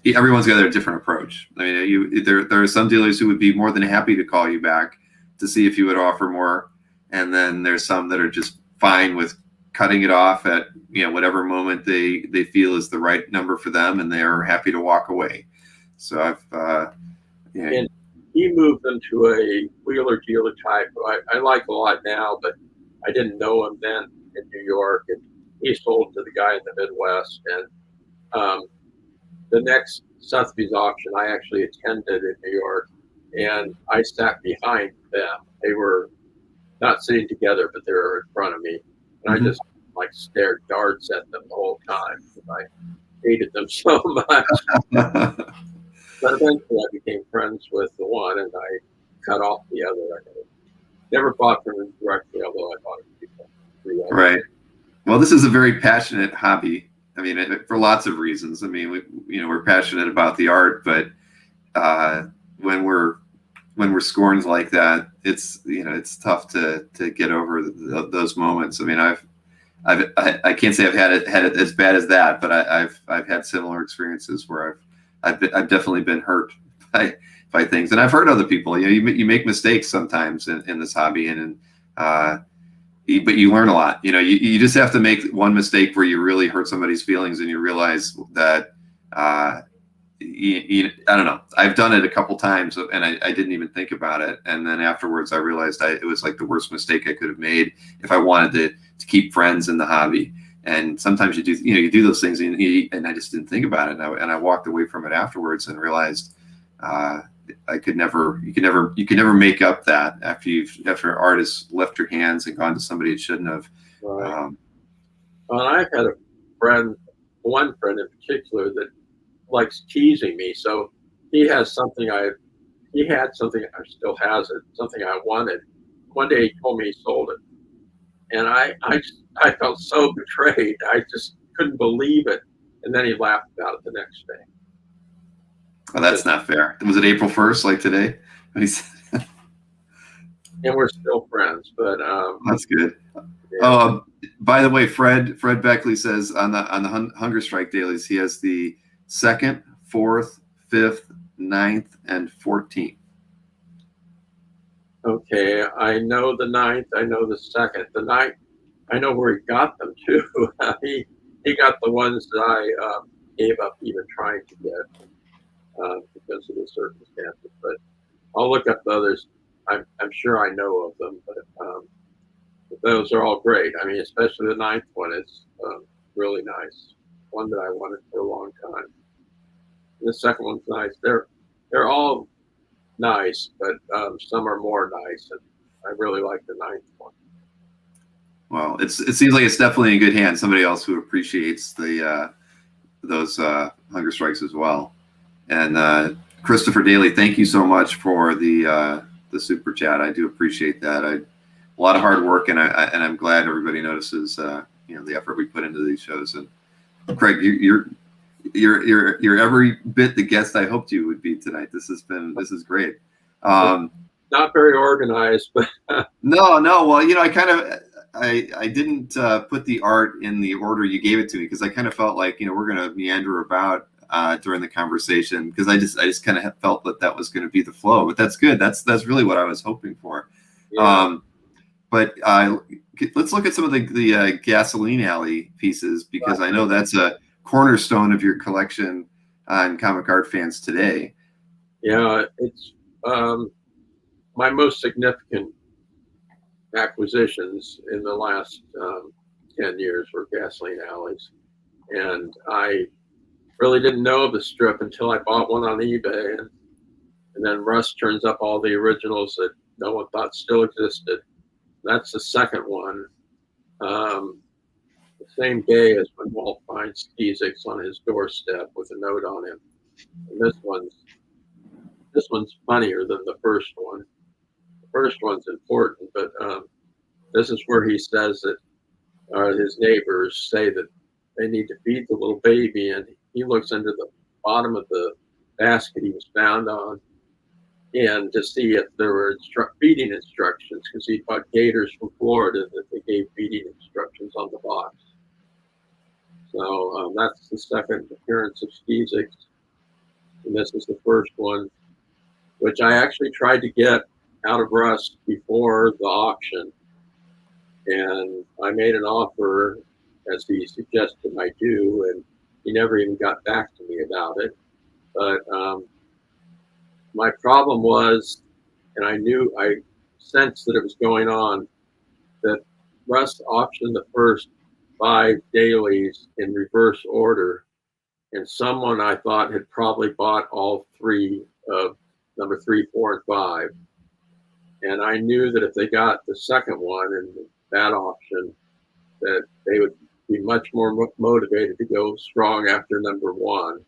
everyone's got a different approach. I mean, there are some dealers who would be more than happy to call you back to see if you would offer more, and then there's some that are just fine with cutting it off at whatever moment they feel is the right number for them, and they're happy to walk away. So And he moved them to a wheeler dealer type who I like a lot now, but I didn't know him then in New York, and he sold to the guy in the Midwest. And the next Sotheby's auction I actually attended in New York, and I sat behind them. They were not sitting together, but they were in front of me, and I just stared darts at them the whole time because I hated them so much. But eventually I became friends with the one, and I cut off the other. I never bought from him directly, although I bought it from people. Right. Well, this is a very passionate hobby. I mean, for lots of reasons. I mean, we're passionate about the art, but when we're scorned like that, it's tough to get over those moments. I mean, I can't say I've had it as bad as that, but I've had similar experiences where I've definitely been hurt by things, and I've hurt other people. You make mistakes sometimes in this hobby, but you learn a lot. You just have to make one mistake where you really hurt somebody's feelings, and you realize that I don't know. I've done it a couple times, and I didn't even think about it, and then afterwards I realized it was like the worst mistake I could have made if I wanted to keep friends in the hobby. And sometimes you do those things, and I just didn't think about it, and I walked away from it afterwards and realized you could never make up that after an artist left your hands and gone to somebody it shouldn't have. Right. Well, I've had one friend in particular that likes teasing me. So he had something or still has it, something I wanted. One day he told me he sold it, and I felt so betrayed. I just couldn't believe it. And then he laughed about it the next day. Oh, that's not fair. Was it April 1st, like today? When he said, and we're still friends, but that's good. yeah. Oh, by the way, Fred Beckley says on the Hunger Strike dailies, he has the 2nd, 4th, 5th, 9th, and 14th. Okay, I know the 9th. I know the 2nd. The 9th, I know where he got them too. he got the ones that I gave up even trying to get because of the circumstances. But I'll look up the others. I'm sure I know of them, but those are all great. I mean, especially the 9th one is really nice. One that I wanted for a long time. And the 2nd one's nice. They're all nice, but some are more nice, and I really like the 9th one. Well, it seems like it's definitely in good hands. Somebody else who appreciates those Hunger Strikes as well. And Christopher Daly, thank you so much for the super chat. I do appreciate that. A lot of hard work, and I'm glad everybody notices the effort we put into these shows. And Craig, you're every bit the guest I hoped you would be tonight. This is great. Not very organized, but no. Well, I didn't put the art in the order you gave it to me because I kind of felt like we're going to meander about during the conversation because I just kind of felt that was going to be the flow. But that's good. That's really what I was hoping for. yeah. But let's look at some of the Gasoline Alley pieces because I know that's a cornerstone of your collection on Comic Art Fans today. Yeah, it's my most significant acquisitions in the last 10 years were Gasoline Alleys. And I really didn't know of the strip until I bought one on eBay. And then Russ turns up all the originals that no one thought still existed. That's the 2nd one. The same day as when Walt finds Zech on his doorstep with a note on him. And this one's funnier than the first one. The first one's important, but this is where he says that his neighbors say that they need to feed the little baby, and he looks into the bottom of the basket he was found on and to see if there were feeding instructions, because he bought gators from Florida that they gave feeding instructions on the box. So that's the 2nd appearance of Zech, and this is the first one, which I actually tried to get out of Russ before the auction, and I made an offer as he suggested I do, and he never even got back to me about it. But my problem was, and I sensed that it was going on, that Russ auctioned the first 5 dailies in reverse order, and someone I thought had probably bought all 3 of number 3, 4, and 5. And I knew that if they got the 2nd one in that auction, that they would be much more motivated to go strong after number 1.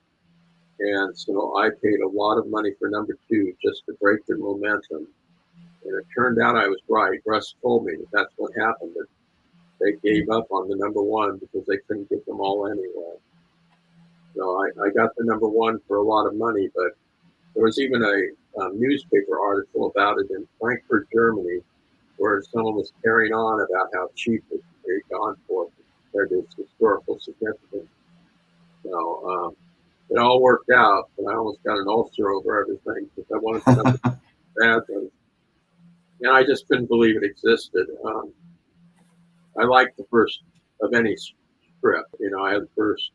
And so I paid a lot of money for number 2 just to break their momentum. And it turned out I was right. Russ told me that that's what happened, that they gave up on the number 1 because they couldn't get them all anyway. So I got the number 1 for a lot of money, but there was even a newspaper article about it in Frankfurt, Germany, where someone was carrying on about how cheap it had gone for compared to its historical significance. So it all worked out, but I almost got an ulcer over everything because I wanted to know badly. And I just couldn't believe it existed. I liked the first of any strip. I had the first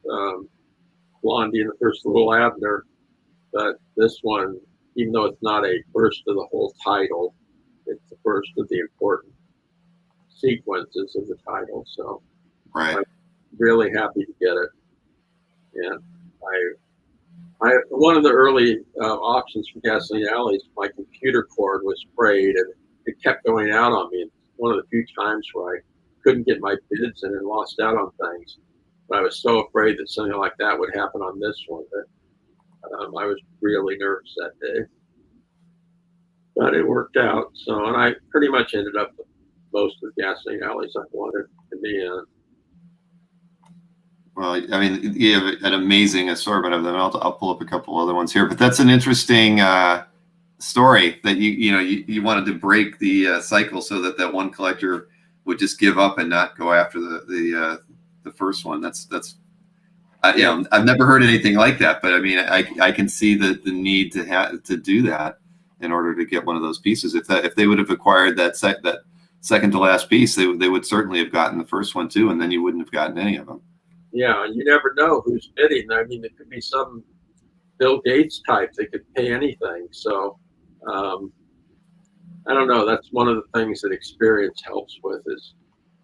Blondie and the first Little Abner, but this one, even though it's not a first of the whole title, it's the first of the important sequences of the title. So Right. I'm really happy to get it. And I one of the early auctions for Gasoline Alleys, my computer cord was sprayed and it kept going out on me. It's one of the few times where I couldn't get my bids in and lost out on things. But I was so afraid that something like that would happen on this one that I was really nervous that day. But it worked out. So, and I pretty much ended up with most of the Gasoline Alleys I wanted in the end. Well, I mean, you have an amazing assortment of them. I'll pull up a couple other ones here, but that's an interesting story that you wanted to break the cycle so that one collector would just give up and not go after the first one. That's I've never heard anything like that, but I mean, I can see the need to do that in order to get one of those pieces. If they would have acquired that second to last piece, they would certainly have gotten the first one too, and then you wouldn't have gotten any of them. Yeah, and you never know who's bidding. I mean, it could be some Bill Gates type. They could pay anything. So I don't know. That's one of the things that experience helps with, is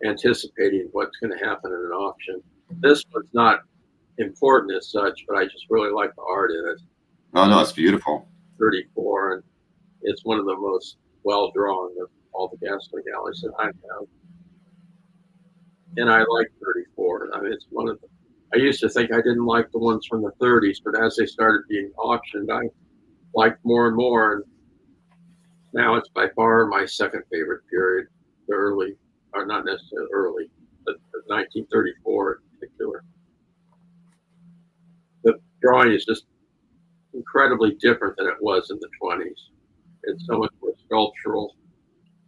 anticipating what's going to happen in an auction. This one's not important as such, but I just really like the art in it. Oh no, it's beautiful. 34, and it's one of the most well drawn of all the gasoline galleys that I have. And I like 34. I mean, it's one of the, I used to think I didn't like the ones from the 30s, but as they started being auctioned, I liked more and more. And now it's by far my second favorite period, the early, or not necessarily early, but 1934 in particular. The drawing is just incredibly different than it was in the 20s. It's so much more sculptural,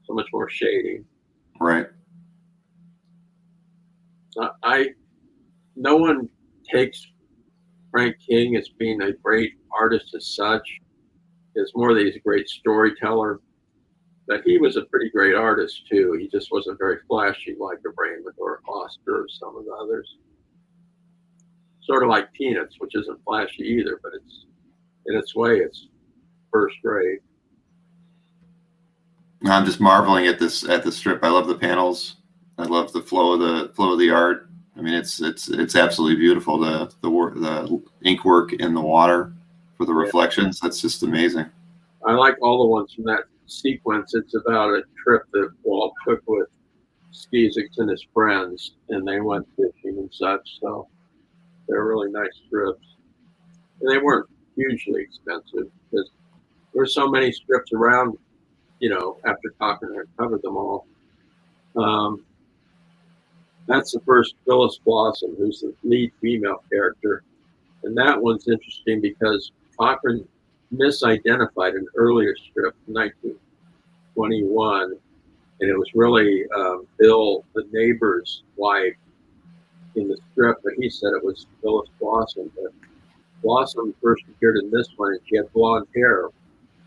so much more shading. Right. No one takes Frank King as being a great artist as such. It's more that he's a great storyteller, but he was a pretty great artist too. He just wasn't very flashy like a Raymond or a Foster or some of the others. Sort of like Peanuts, which isn't flashy either, but it's, in its way, it's first rate. I'm just marveling at the strip. I love the panels. I love the flow of the art. I mean, it's absolutely beautiful. The ink work in the water for the reflections. That's just amazing. I like all the ones from that sequence. It's about a trip that Walt took with Skeezix and his friends, and they went fishing and such. So they're really nice strips, and they weren't hugely expensive because there were so many strips around. You know, after Cochran had covered them all. That's the first Phyllis Blossom, who's the lead female character. And that one's interesting because Cochran misidentified an earlier strip from 1921. And it was really Bill, the neighbor's wife, in the strip, but he said it was Phyllis Blossom. But Blossom first appeared in this one, and she had blonde hair.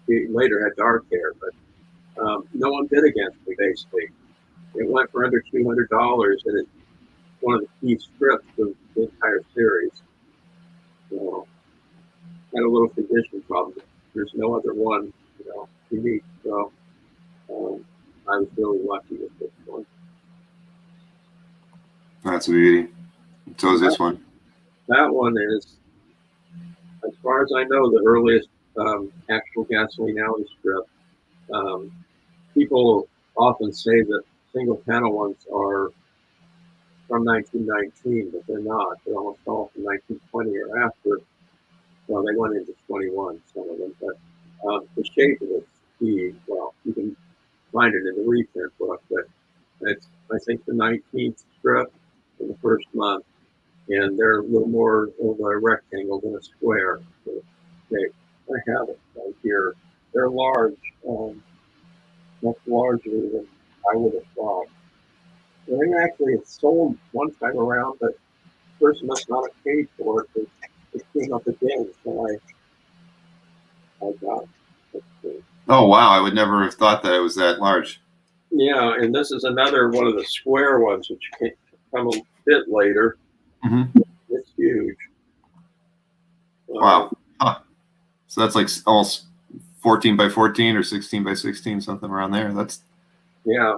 She later had dark hair, but no one bid against me, basically. It went for under $200, and it's one of the key strips of the entire series. So, had a little condition problem. There's no other one, unique. So, I was really lucky with this one. That's a beauty. So is this one. That one is, as far as I know, the earliest actual Gasoline Alley strip. People often say that single panel ones are from 1919, but they're not. They're almost all from 1920 or after. Well, they went into 21, some of them, but the shape of it, well, you can find it in the reprint book, but it's, I think, the 19th strip in the first month, and they're a little more of a rectangle than a square. So I have it right here. They're large. Much larger than I would have thought. And actually, it's sold one time around, but the person must not have paid for it. It came up again, so I got it. Oh wow! I would never have thought that it was that large. Yeah, and this is another one of the square ones, which came come a bit later. Mm-hmm. It's huge. Wow. Huh. So that's like almost 14 by 14 or 16 by 16, something around there. That's, yeah.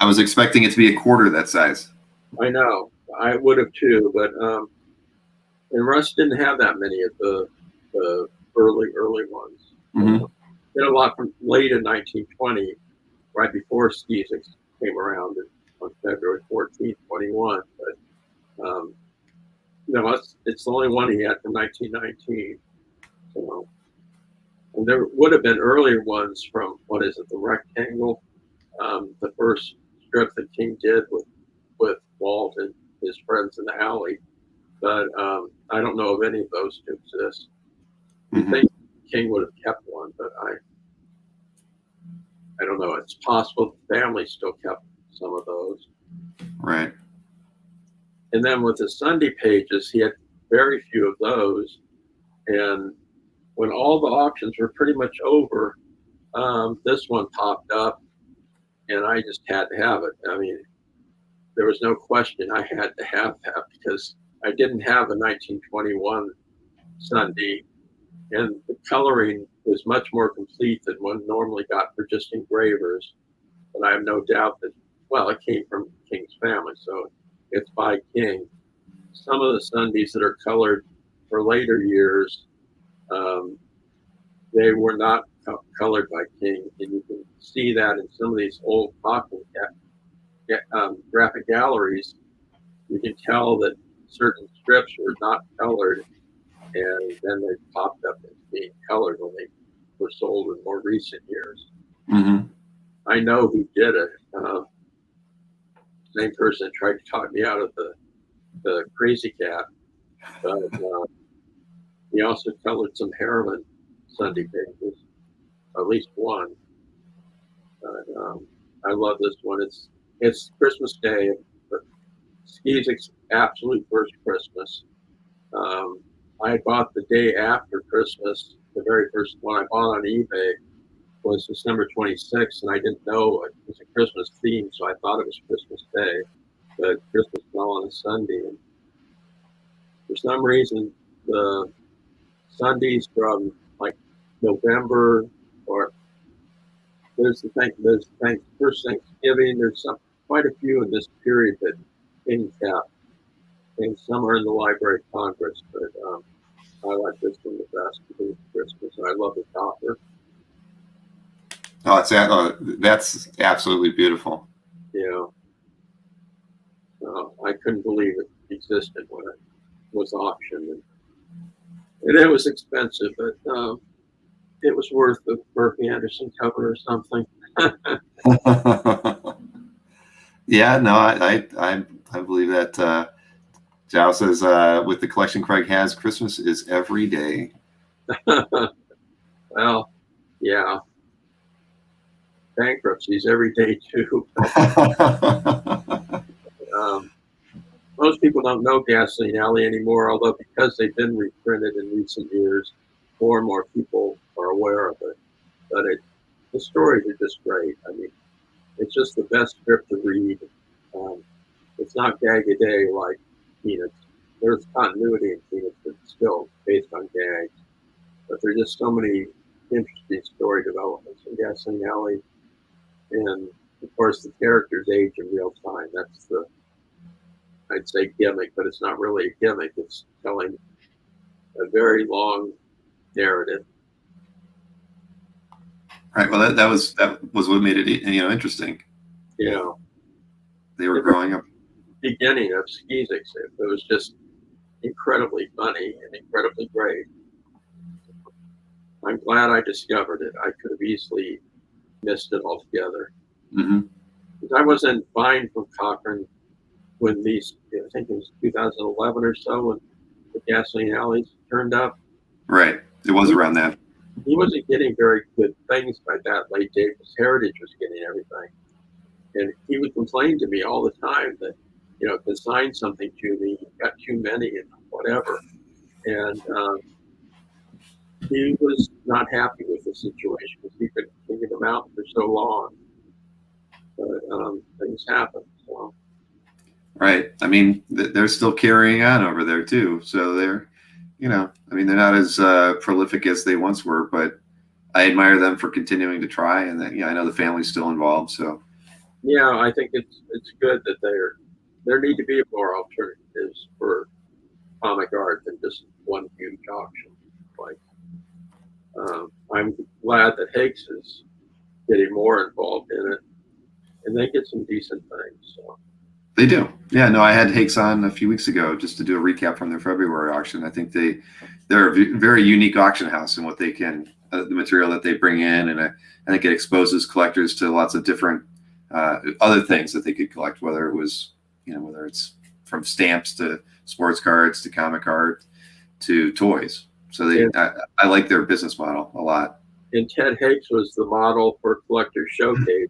I was expecting it to be a quarter that size. I know. I would have too, but and Russ didn't have that many of the early ones. Mm-hmm. Did a lot from late in 1920, right before Skeezix came around on February 14th, 21. But it's the only one he had from 1919. So. And there would have been earlier ones from, the Rectangle, the first strip that King did with Walt and his friends in the alley. but I don't know of any of those to exist. I Mhm. think King would have kept one, but I don't know. It's possible the family still kept some of those. Right. And then with the Sunday pages, he had very few of those. And when all the auctions were pretty much over, this one popped up, and I just had to have it. I mean, there was no question I had to have that because I didn't have a 1921 Sunday, and the coloring was much more complete than one normally got for just engravers. But I have no doubt that, well, it came from King's family, so it's by King. Some of the Sundays that are colored for later years, they were not colored by King, and you can see that in some of these old Cochrane graphic galleries. You can tell that certain strips were not colored, and then they popped up as being colored when they were sold in more recent years. Mm-hmm. I know who did it. Same person tried to talk me out of the Crazy Cat, but he also colored some Herriman Sunday pages, at least one. But I love this one. It's Christmas Day, but Skizik's absolute first Christmas. I bought the day after Christmas. The very first one I bought on eBay was December 26th, and I didn't know it was a Christmas theme, so I thought it was Christmas Day. But Christmas fell on a Sunday, and for some reason, the Sundays from like November, or there's first Thanksgiving. There's quite a few in this period that King kept, and some are in the Library of Congress. But I like this one the best because it's Christmas, and I love the topper. Oh, that's absolutely beautiful. You know, I couldn't believe it existed when it was auctioned, and it was expensive, but it was worth the Murphy Anderson cover or something. Yeah, no, I believe that. Jow says, with the collection Craig has, Christmas is every day. Well, yeah. Bankruptcies every day, too. Most people don't know Gasoline Alley anymore, although because they've been reprinted in recent years, more and more people are aware of it. But the stories are just great. I mean, it's just the best strip to read. It's not gag-a-day like Peanuts. There's continuity in Peanuts, but it's still based on gags. But there's just so many interesting story developments in Gasoline Alley. And, of course, the characters age in real time. That's the, I'd say, gimmick, but it's not really a gimmick. It's telling a very long narrative. Right. Well, that was what made it interesting. You know, They were growing up. Beginning of Skizik's, it was just incredibly funny and incredibly great. I'm glad I discovered it. I could have easily missed it altogether. Mm-hmm. Because I wasn't buying from Cochrane when these, I think it was 2011 or so, when the Gasoline Alleys turned up. Right. It was around that. He wasn't getting very good things by that late date because Heritage was getting everything. And he would complain to me all the time that, to sign something to me, you got too many and whatever. And he was not happy with the situation because he could figure them out for so long. But things happen. So. Right. I mean, they're still carrying on over there too. So they're, they're not as prolific as they once were, but I admire them for continuing to try. And that, I know the family's still involved. So. Yeah, I think it's good that there need to be more alternatives for comic art than just one huge auction. Like, I'm glad that Hakes is getting more involved in it, and they get some decent things. So. They do. Yeah, no, I had Hakes on a few weeks ago just to do a recap from their February auction. I think they're a very unique auction house in what they can, the material that they bring in, and I think it exposes collectors to lots of different other things that they could collect, whether it was, whether it's from stamps to sports cards to comic art to toys. So I like their business model a lot. And Ted Hicks was the model for Collector's Showcase,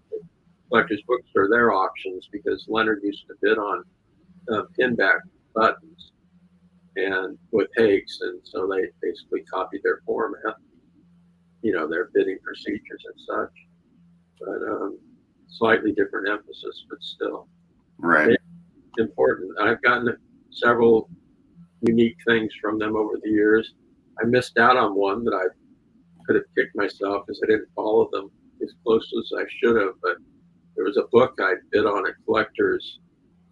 Collector's Bookstore, their auctions, because Leonard used to bid on pinback buttons and with Hicks, and so they basically copied their format, their bidding procedures and such, but slightly different emphasis, but still right. Important. I've gotten several unique things from them over the years. I missed out on one that I could have picked myself because I didn't follow them as close as I should have, but there was a book I bid on at Collector's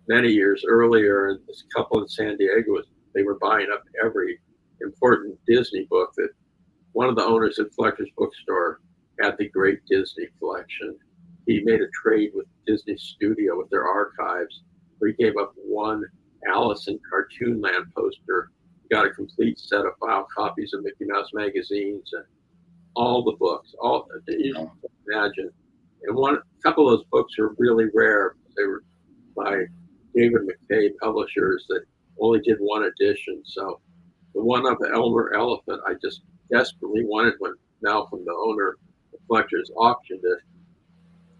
many years earlier, and this couple in San Diego, they were buying up every important Disney book. That one of the owners of Collector's Bookstore had the great Disney collection. He made a trade with Disney Studio with their archives, where he gave up one Alice in Cartoonland poster, got a complete set of file copies of Mickey Mouse magazines and all the books, all you can imagine. And a couple of those books are really rare. They were by David McKay publishers that only did one edition. So the one of the Elmer Elephant, I just desperately wanted when Malcolm, the owner of Collectors, auctioned it.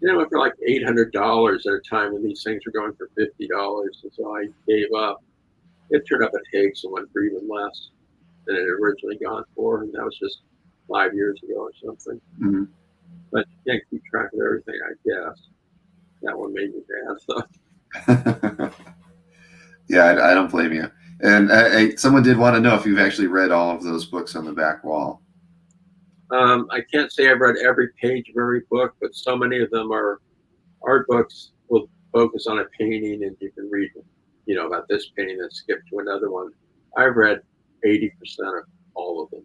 It went for like $800 at a time when these things were going for $50. And so I gave up. It turned up at Higgs and went for even less than it had originally gone for. And that was just 5 years ago or something. Mm-hmm. But you can't keep track of everything, I guess. That one made me mad. Yeah, I don't blame you. And someone did want to know if you've actually read all of those books on the back wall. I can't say I've read every page of every book, but so many of them are art books will focus on a painting, and you can read, about this painting and skip to another one. I've read 80% of all of them.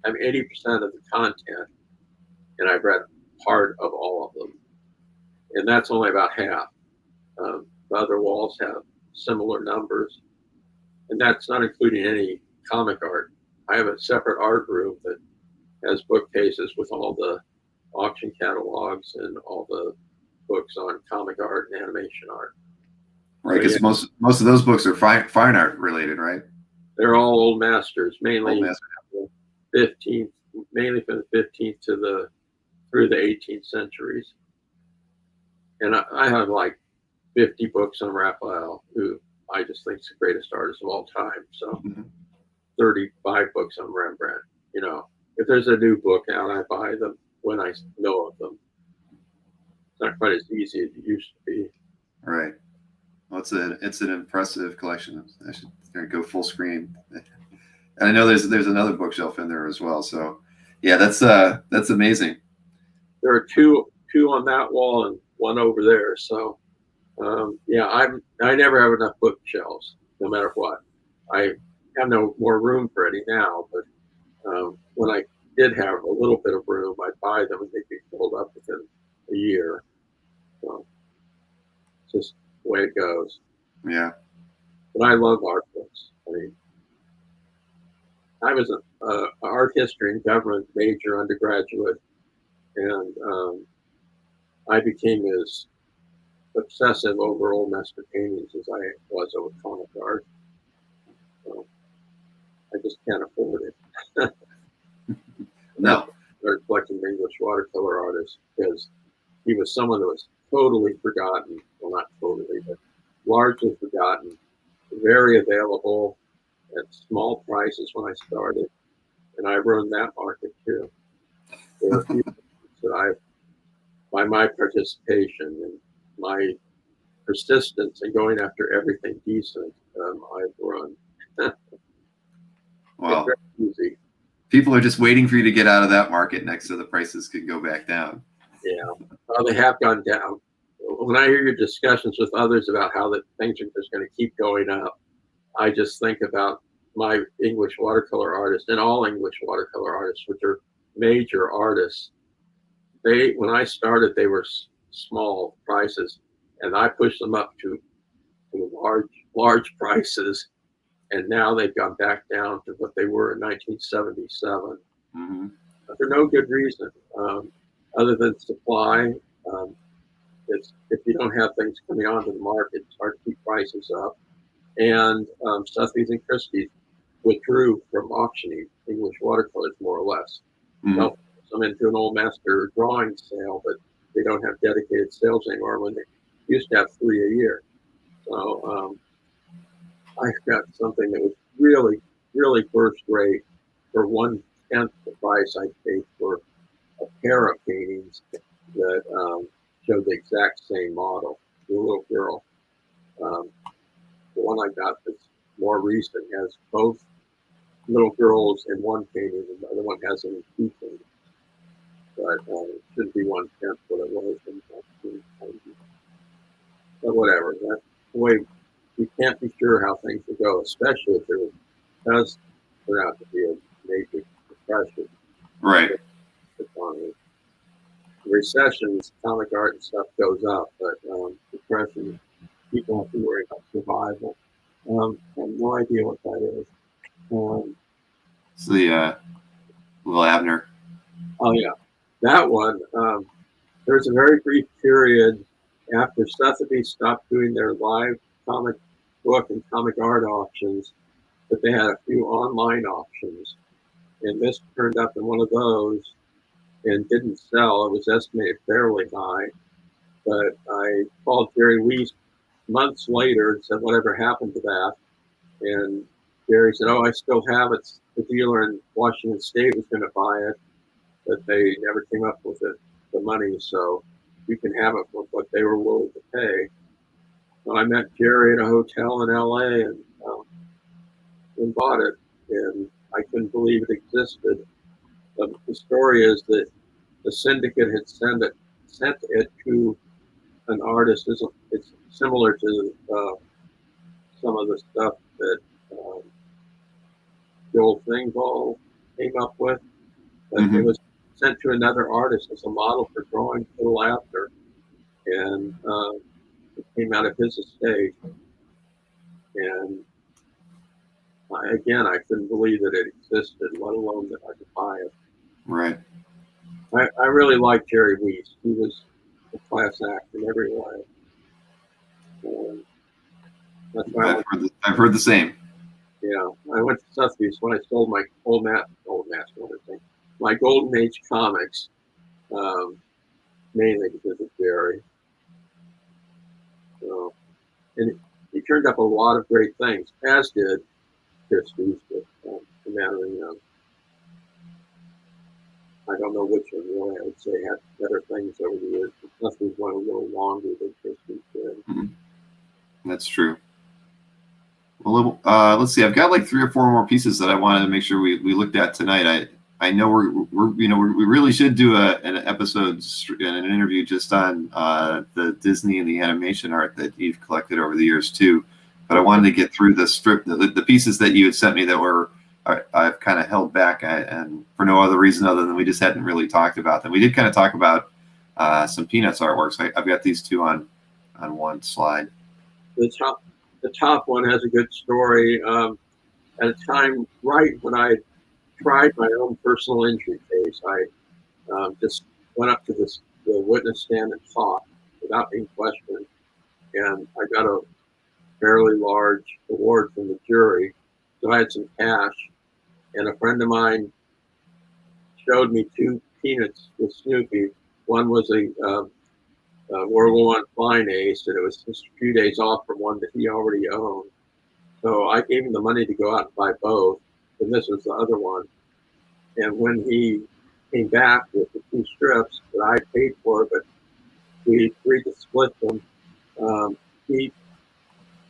I mean, 80% of the content, and I've read part of all of them. And that's only about half. The other walls have similar numbers, and that's not including any comic art. I have a separate art room that has bookcases with all the auction catalogs and all the books on comic art and animation art. Right, because most of those books are fine art related, right? They're all old masters, mainly Old master. 15th, mainly from the 15th to through the 18th centuries. And I have like 50 books on Raphael, who I just think is the greatest artist of all time. So 35 books on Rembrandt. If there's a new book out, I buy them when I know of them. It's not quite as easy as it used to be. Right. Well, it's an impressive collection. I should go full screen. And I know there's another bookshelf in there as well. So yeah, that's amazing. There are two on that wall and one over there. So I never have enough bookshelves, no matter what. I have no more room for any now, but when I did have a little bit of room, I'd buy them and they'd be filled up within a year. So it's just the way it goes. Yeah. But I love art books. I mean, I was an art history and government major undergraduate, and I became as obsessive over old master paintings as I was over comic art. So I just can't afford it. No. I started collecting English watercolor artists because he was someone that was totally forgotten. Well, not totally, but largely forgotten. Very available at small prices when I started, and I ruined that market too. There were a few that by my participation and my persistence in going after everything decent, I've run. Well, it's very easy. People are just waiting for you to get out of that market next so the prices could go back down. Yeah, well, they have gone down. When I hear your discussions with others about how that things are just going to keep going up, I just think about my English watercolor artists and all English watercolor artists, which are major artists. When I started, they were small prices, and I pushed them up to large prices, and now they've gone back down to what they were in 1977. Mm-hmm. But for no good reason, other than supply. If you don't have things coming onto the market, it's hard to keep prices up. and Sotheby's and Christie's withdrew from auctioning English watercolors, more or less. Mhm. They'll put them into an old master drawing sale, but they don't have dedicated sales anymore when they used to have 3 a year. So I got something that was really, really first rate for 1/10 the price I paid for a pair of paintings that showed the exact same model. The little girl. The one I got that's more recent has both little girls in one painting, and the other one has them in two paintings. But it shouldn't be 1/10 what it was in 1990. But whatever. That's the way. You can't be sure how things will go, especially if there does turn out to be a major depression. Right. Economy. Recessions, comic art and stuff goes up, but depression, people have to worry about survival. I have no idea what that is. It's the little Abner. Oh yeah, that one. There's a very brief period after Sotheby's stopped doing their live comic book and comic art auctions, but they had a few online auctions, and this turned up in one of those and didn't sell. It was estimated fairly high, but I called Jerry Weiss months later and said, whatever happened to that? And Jerry said, oh, I still have it. The dealer in Washington State was going to buy it, but they never came up with the money, so you can have it for what they were willing to pay. So I met Jerry at a hotel in LA and bought it, and I couldn't believe it existed. The story is that the syndicate had sent it to an artist. It's similar to some of the stuff that Joel Thingvall came up with, but it was sent to another artist as a model for drawing a little after, and it came out of his estate. And I couldn't believe that it existed, let alone that I could buy it. Right. I really liked Jerry Weiss. He was a class act in every way. That's why I've heard the same. Yeah, I went to Sotheby's when I sold my my Golden Age comics, mainly because of Jerry. So, and he turned up a lot of great things, as did Christie's, with the Mandarin. I don't know which one really I would say had better things over the years. Sotheby's went a little longer than Christie's did. Mm-hmm. That's true. Well, let's see. I've got like 3 or 4 more pieces that I wanted to make sure we looked at tonight. I know we really should do an episode and an interview just on the Disney and the animation art that you've collected over the years too. But I wanted to get through the pieces that you had sent me that were I've kind of held back and for no other reason other than we just hadn't really talked about them. We did kind of talk about some Peanuts artworks. I've got these 2 on one slide. The top one has a good story. At a time right when I tried my own personal injury case, I just went up to the witness stand and talked without being questioned, and I got a fairly large award from the jury. So I had some cash, and a friend of mine showed me 2 Peanuts with Snoopy. One was a World War I flying ace, and it was just a few days off from one that he already owned. So I gave him the money to go out and buy both, and this was the other one. And when he came back with the 2 strips that I paid for, but we agreed to split them, he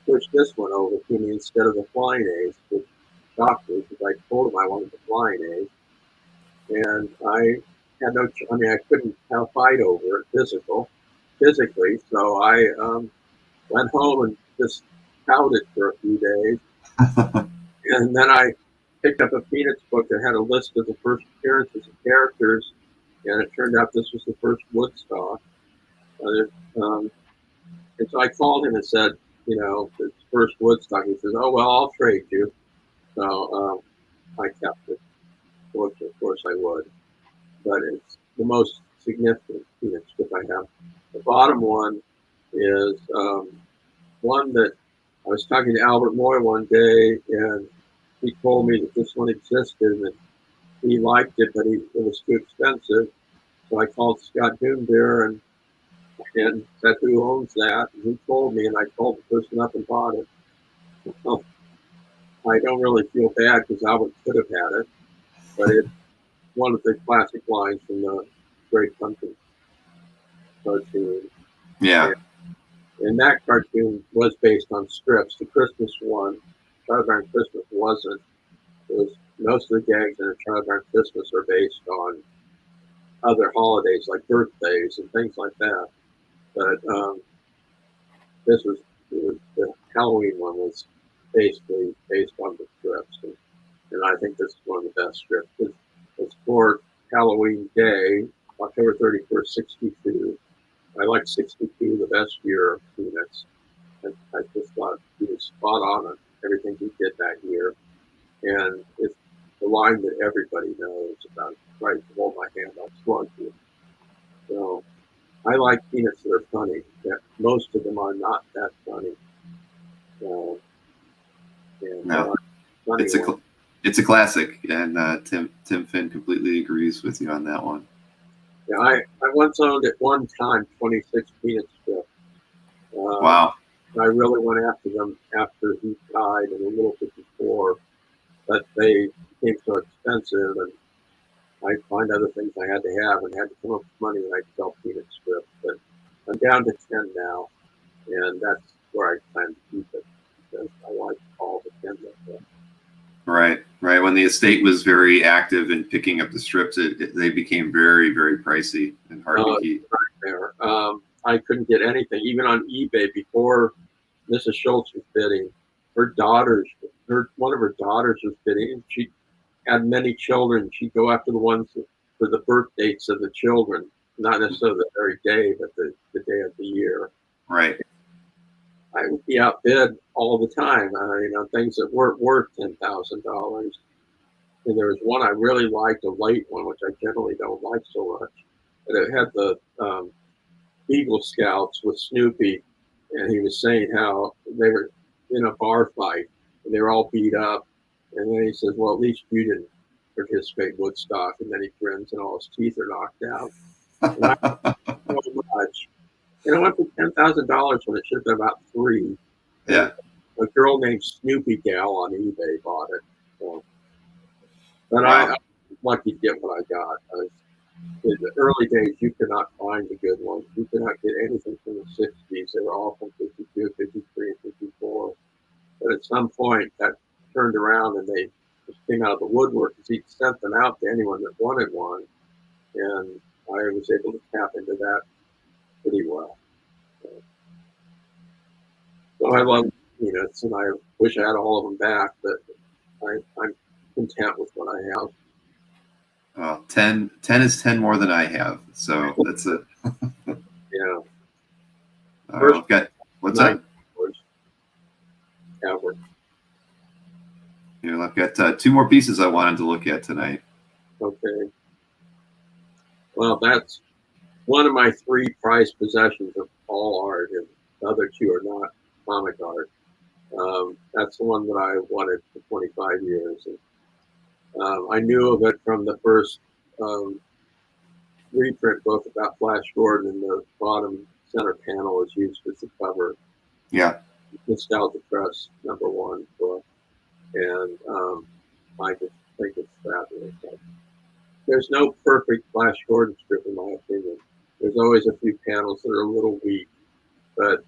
pushed this one over to me instead of the flying ace, which shocked me because I told him I wanted the flying ace. And I had I couldn't have a fight over it physically, so I went home and just pouted for a few days. And then I picked up a Peanuts book that had a list of the first appearances of characters, and it turned out this was the first Woodstock. And so I called him and said, the first Woodstock. He says, oh, well, I'll trade you. So I kept it, which of course I would. But it's the most significant Peanuts strip I have. The bottom one is one that I was talking to Albert Moyer one day, and he told me that this one existed, and he liked it, but it was too expensive. So I called Scott Doombeer and said, who owns that? And he told me, and I called the person up and bought it. Well, I don't really feel bad because Albert could have had it, but it's one of the classic lines from the Great Country cartoon. Yeah. And that cartoon was based on strips. The Christmas one, Charlie Brown Christmas, wasn't. It was most of the gags in a Charlie Brown Christmas are based on other holidays like birthdays and things like that. But the Halloween one was basically based on the strips, and I think this is one of the best strips. It's for Halloween Day, October 31st, 62. I like 62 the best year of Phoenix. I just thought he was spot on everything he did that year. And it's the line that everybody knows about, right, hold my hand, I'll slug you. So I like Peanuts that are funny. Most of them are not that funny. And No, funny it's a classic, and Tim Finn completely agrees with you on that one. Yeah, I once owned at one time 26 Peanut strips. Wow. I really went after them after he died and a little bit before, but they became so expensive, and I'd find other things I had to have and had to come up with money, and I'd sell Peanut strips. But I'm down to 10 now, and that's where I plan to keep it because I like all the 10 of them. Right. When the estate was very active in picking up the strips, they became very, very pricey and hard to keep. Right there. I couldn't get anything, even on eBay before Mrs. Schultz was bidding. One of her daughters was bidding. She had many children. She'd go after the ones for the birth dates of the children, not necessarily the very day, but the day of the year. Right. I would be outbid all the time, things that weren't worth $10,000. And there was one I really liked, a late one, which I generally don't like so much. But it had the Eagle Scouts with Snoopy, and he was saying how they were in a bar fight, and they were all beat up. And then he says, well, at least you didn't participate in Woodstock. And then he grins, and all his teeth are knocked out. And I so much. And it went for $10,000 when it should have been about $3,000. Yeah. A girl named Snoopy Gal on eBay bought it. So. But wow. I was lucky to get what I got. In the early days, you could not find the good ones. You could not get anything from the 60s. They were all from 52, 53, and 54. But at some point, that turned around, and they just came out of the woodwork because he sent them out to anyone that wanted one. And I was able to tap into that pretty well. So I love Peanuts, and I wish I had all of them back, but I'm content with what I have. Well, 10 is 10 more than I have, so that's it. Yeah. Okay. What's that? Everett. I've got 2 more pieces I wanted to look at tonight. Okay. Well, that's one of my 3 prized possessions of all art, and the other 2 are not comic art. That's the one that I wanted for 25 years. And, I knew of it from the first reprint book about Flash Gordon, and the bottom center panel is used as the cover. Yeah. Nostalgia Press #1 book. And I just think it's fabulous. There's no perfect Flash Gordon strip, in my opinion. There's always a few panels that are a little weak, but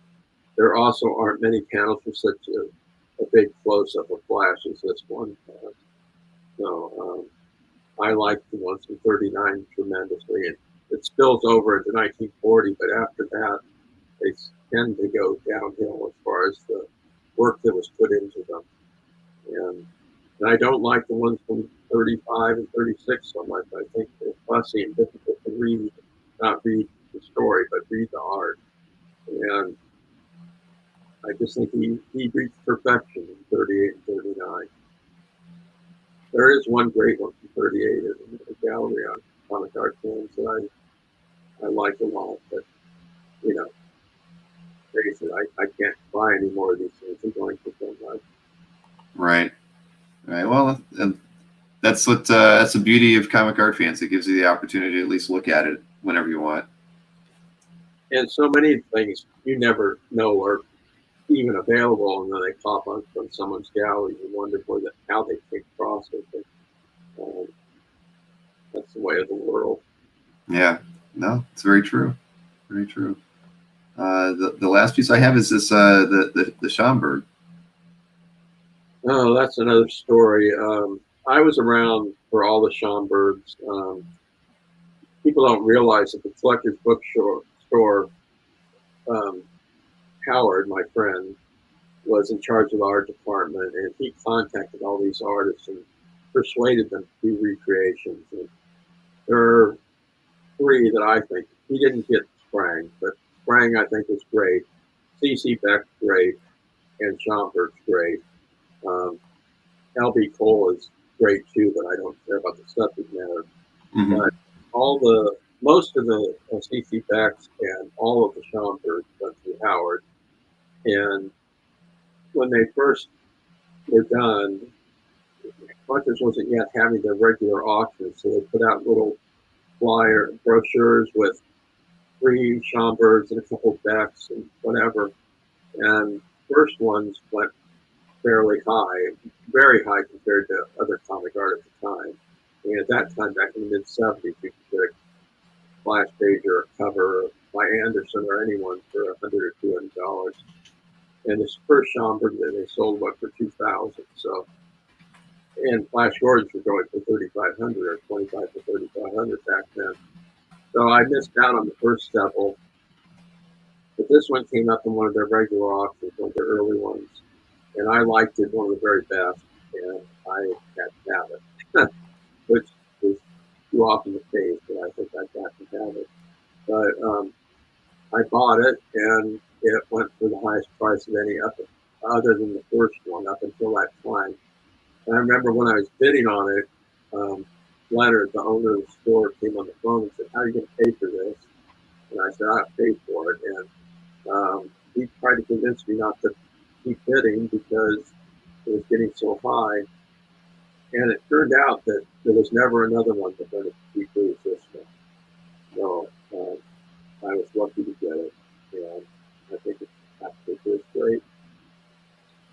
there also aren't many panels with such a big close-up of Flash as this one has. So I like the ones from 39 tremendously. It spills over into 1940, but after that, they tend to go downhill as far as the work that was put into them. And I don't like the ones from 35 and 36 so much. I think they're fussy and difficult to read, not read the story, but read the art. And I just think he reached perfection in 38 and 39. There is one great one from 38 in the gallery on comic art films that I like a lot, but they reason. I can't buy any more of these things. I'm going for so much. Right. Well, and that's the beauty of comic art fans. It gives you the opportunity to at least look at it whenever you want. And so many things you never know are even available, and then they pop up from someone's gallery. You wonder how they came across it. But, that's the way of the world. Yeah. No, it's very true. Very true. The last piece I have is this the Schomburg. Oh, that's another story. I was around for all the Schomburgs. People don't realize that the Collector's Bookstore, Howard, my friend, was in charge of the art department, and he contacted all these artists and persuaded them to do recreations. And there are 3 that I think he didn't get Sprang, but Sprang I think was great. C.C. Beck's great, and Schomburg's great. L.B. Cole is great too, but I don't care about the subject matter. Mm-hmm. But most of the C.C. Becks and all of the Schomburgs went through Howard. And when they first were done, Collectors wasn't yet having their regular auctions, so they put out little flyer brochures with 3 Schomburgs and a couple of Becks and whatever. And first ones went fairly high, very high compared to other comic art at the time. And at that time, back in the mid-70s, you could get a splash page or a cover by Anderson or anyone for $100 or $200. And this first Schomburg that they sold for $2,000. So, and Flash Gordons were going for $3,500 or $2,500 to $3,500 back then. So I missed out on the first several. But this one came up in one of their regular auctions, one of their early ones. And I liked it, one of the very best, and I had to have it, which is too often the case, but I think I got to have it. But I bought it, and it went for the highest price of any other than the first one up until that time. And I remember when I was bidding on it, Leonard, the owner of the store, came on the phone and said, "How are you going to pay for this?" And I said, "I'll pay for it." And he tried to convince me not to keep bidding because it was getting so high. And it turned out that there was never another one that went as cheaply as this one. So I was lucky to get it. And I think it's absolutely great.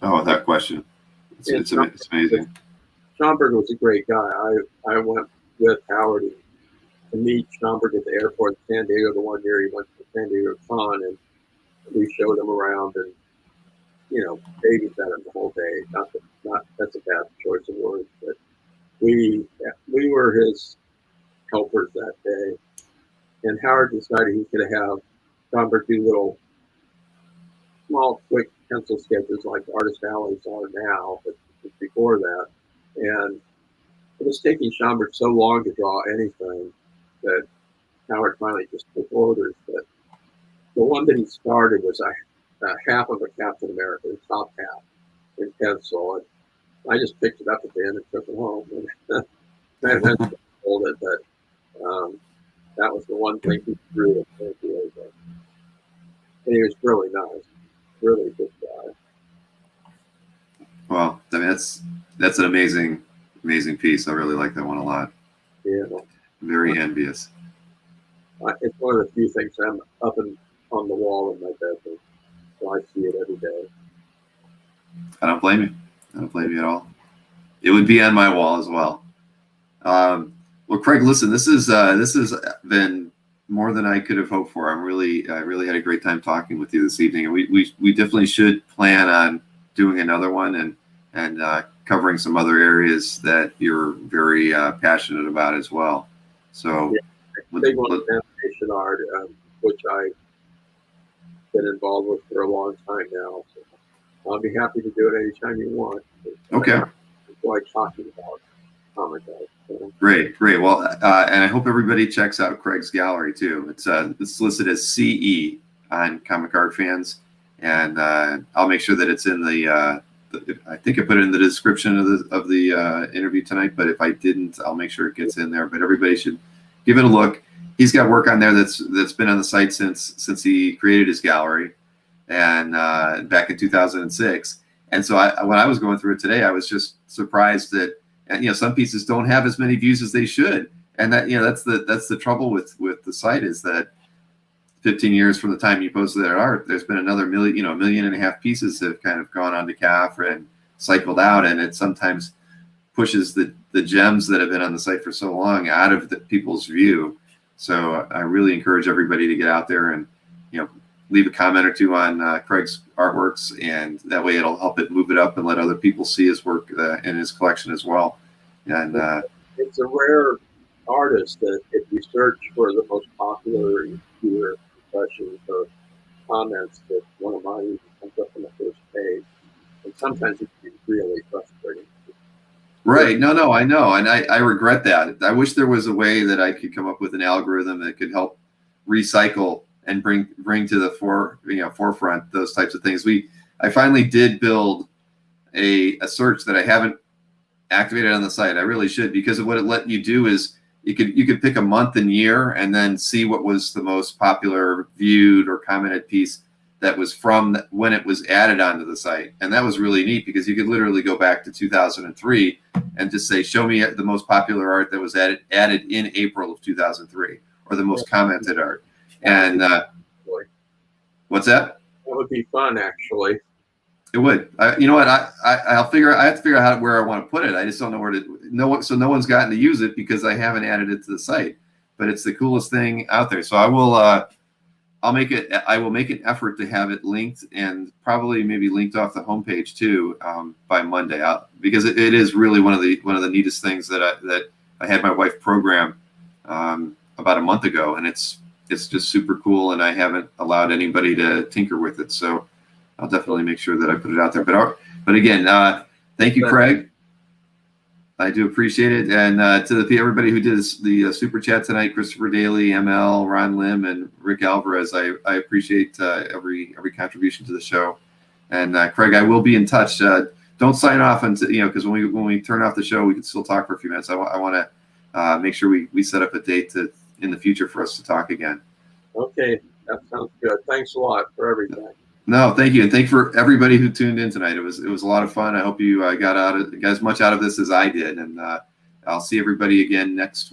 Oh, without question. It's amazing. Schomburg was a great guy. I went with Howard to meet Schomburg at the airport in San Diego the one year he went to San Diego Con, and we showed him around and, babysat him the whole day. Not that's a bad choice of words, but we were his helpers that day. And Howard decided he could have Schomburg do little, small, quick pencil sketches like artist alleys are now, but before that. And it was taking Schomburg so long to draw anything that Howard finally just took orders. But the one that he started was a half of a Captain America, the top half, in pencil. And I just picked it up at the end and took it home. And I eventually told it that that was the one thing he drew at San Diego. And he was really nice, really good guy. Well, I mean, that's an amazing piece. I really like that one a lot. Yeah. Very envious. It's one of the few things I'm up and on the wall in my bedroom. So I see it every day. I don't blame you. I don't blame you at all. It would be on my wall as well. Well, Craig, listen, this has been more than I could have hoped for. I really had a great time talking with you this evening, and we definitely should plan on doing another one and covering some other areas that you're very passionate about as well. So, big one is animation art, which I've been involved with for a long time now. So I'll be happy to do it anytime you want. Okay. I enjoy talking about comic art. So. Great. Well, and I hope everybody checks out Craig's gallery too. It's listed as CE on Comic Art Fans, and I'll make sure that it's in the. I think I put it in the description of the interview tonight, but if I didn't, I'll make sure it gets in there. But everybody should give it a look. He's got work on there that's been on the site since he created his gallery, and back in 2006. And so when I was going through it today, I was just surprised that, you know, some pieces don't have as many views as they should. And that, you know, that's the trouble with the site, is that 15 years from the time you posted that art, there's been another million, you know, 1.5 million pieces have kind of gone on to CAF and cycled out. And it sometimes pushes the gems that have been on the site for so long out of the people's view. So I really encourage everybody to get out there and, you know, leave a comment or two on Craig's artworks, and that way it'll help it move it up and let other people see his work in his collection as well. And it's a rare artist that if you search for the most popular computer impressions or comments, that one of mine comes up on the first page, and sometimes it can be really frustrating. Right. No, I know. And I regret that. I wish there was a way that I could come up with an algorithm that could help recycle and bring to the forefront those types of things. I finally did build a search that I haven't activated on the site. I really should, because of what it let you do is you could pick a month and year and then see what was the most popular viewed or commented piece that was from when it was added onto the site. And that was really neat, because you could literally go back to 2003 and just say, show me the most popular art that was added in April of 2003, or the most commented art. And what's that? That would be fun, actually. It would. You know what? I have to figure out where I want to put it. I just don't know where to. So no one's gotten to use it because I haven't added it to the site. But it's the coolest thing out there. So I will. I will make an effort to have it linked, and probably maybe linked off the homepage too by Monday. Because it is really one of the neatest things that I had my wife program about a month ago, and it's just super cool, and I haven't allowed anybody to tinker with it. So I'll definitely make sure that I put it out there. But again, thank you, Craig. I do appreciate it. And to everybody who did the super chat tonight, Christopher Daly, ML, Ron Lim, and Rick Alvarez, I appreciate every contribution to the show. And Craig, I will be in touch. Don't sign off until, because when we turn off the show, we can still talk for a few minutes. I want to make sure we set up a date in the future for us to talk again. Okay, that sounds good. Thanks a lot for everything. No, thank you, and thank you for everybody who tuned in tonight. It was a lot of fun. I hope you got as much out of this as I did, and I'll see everybody again next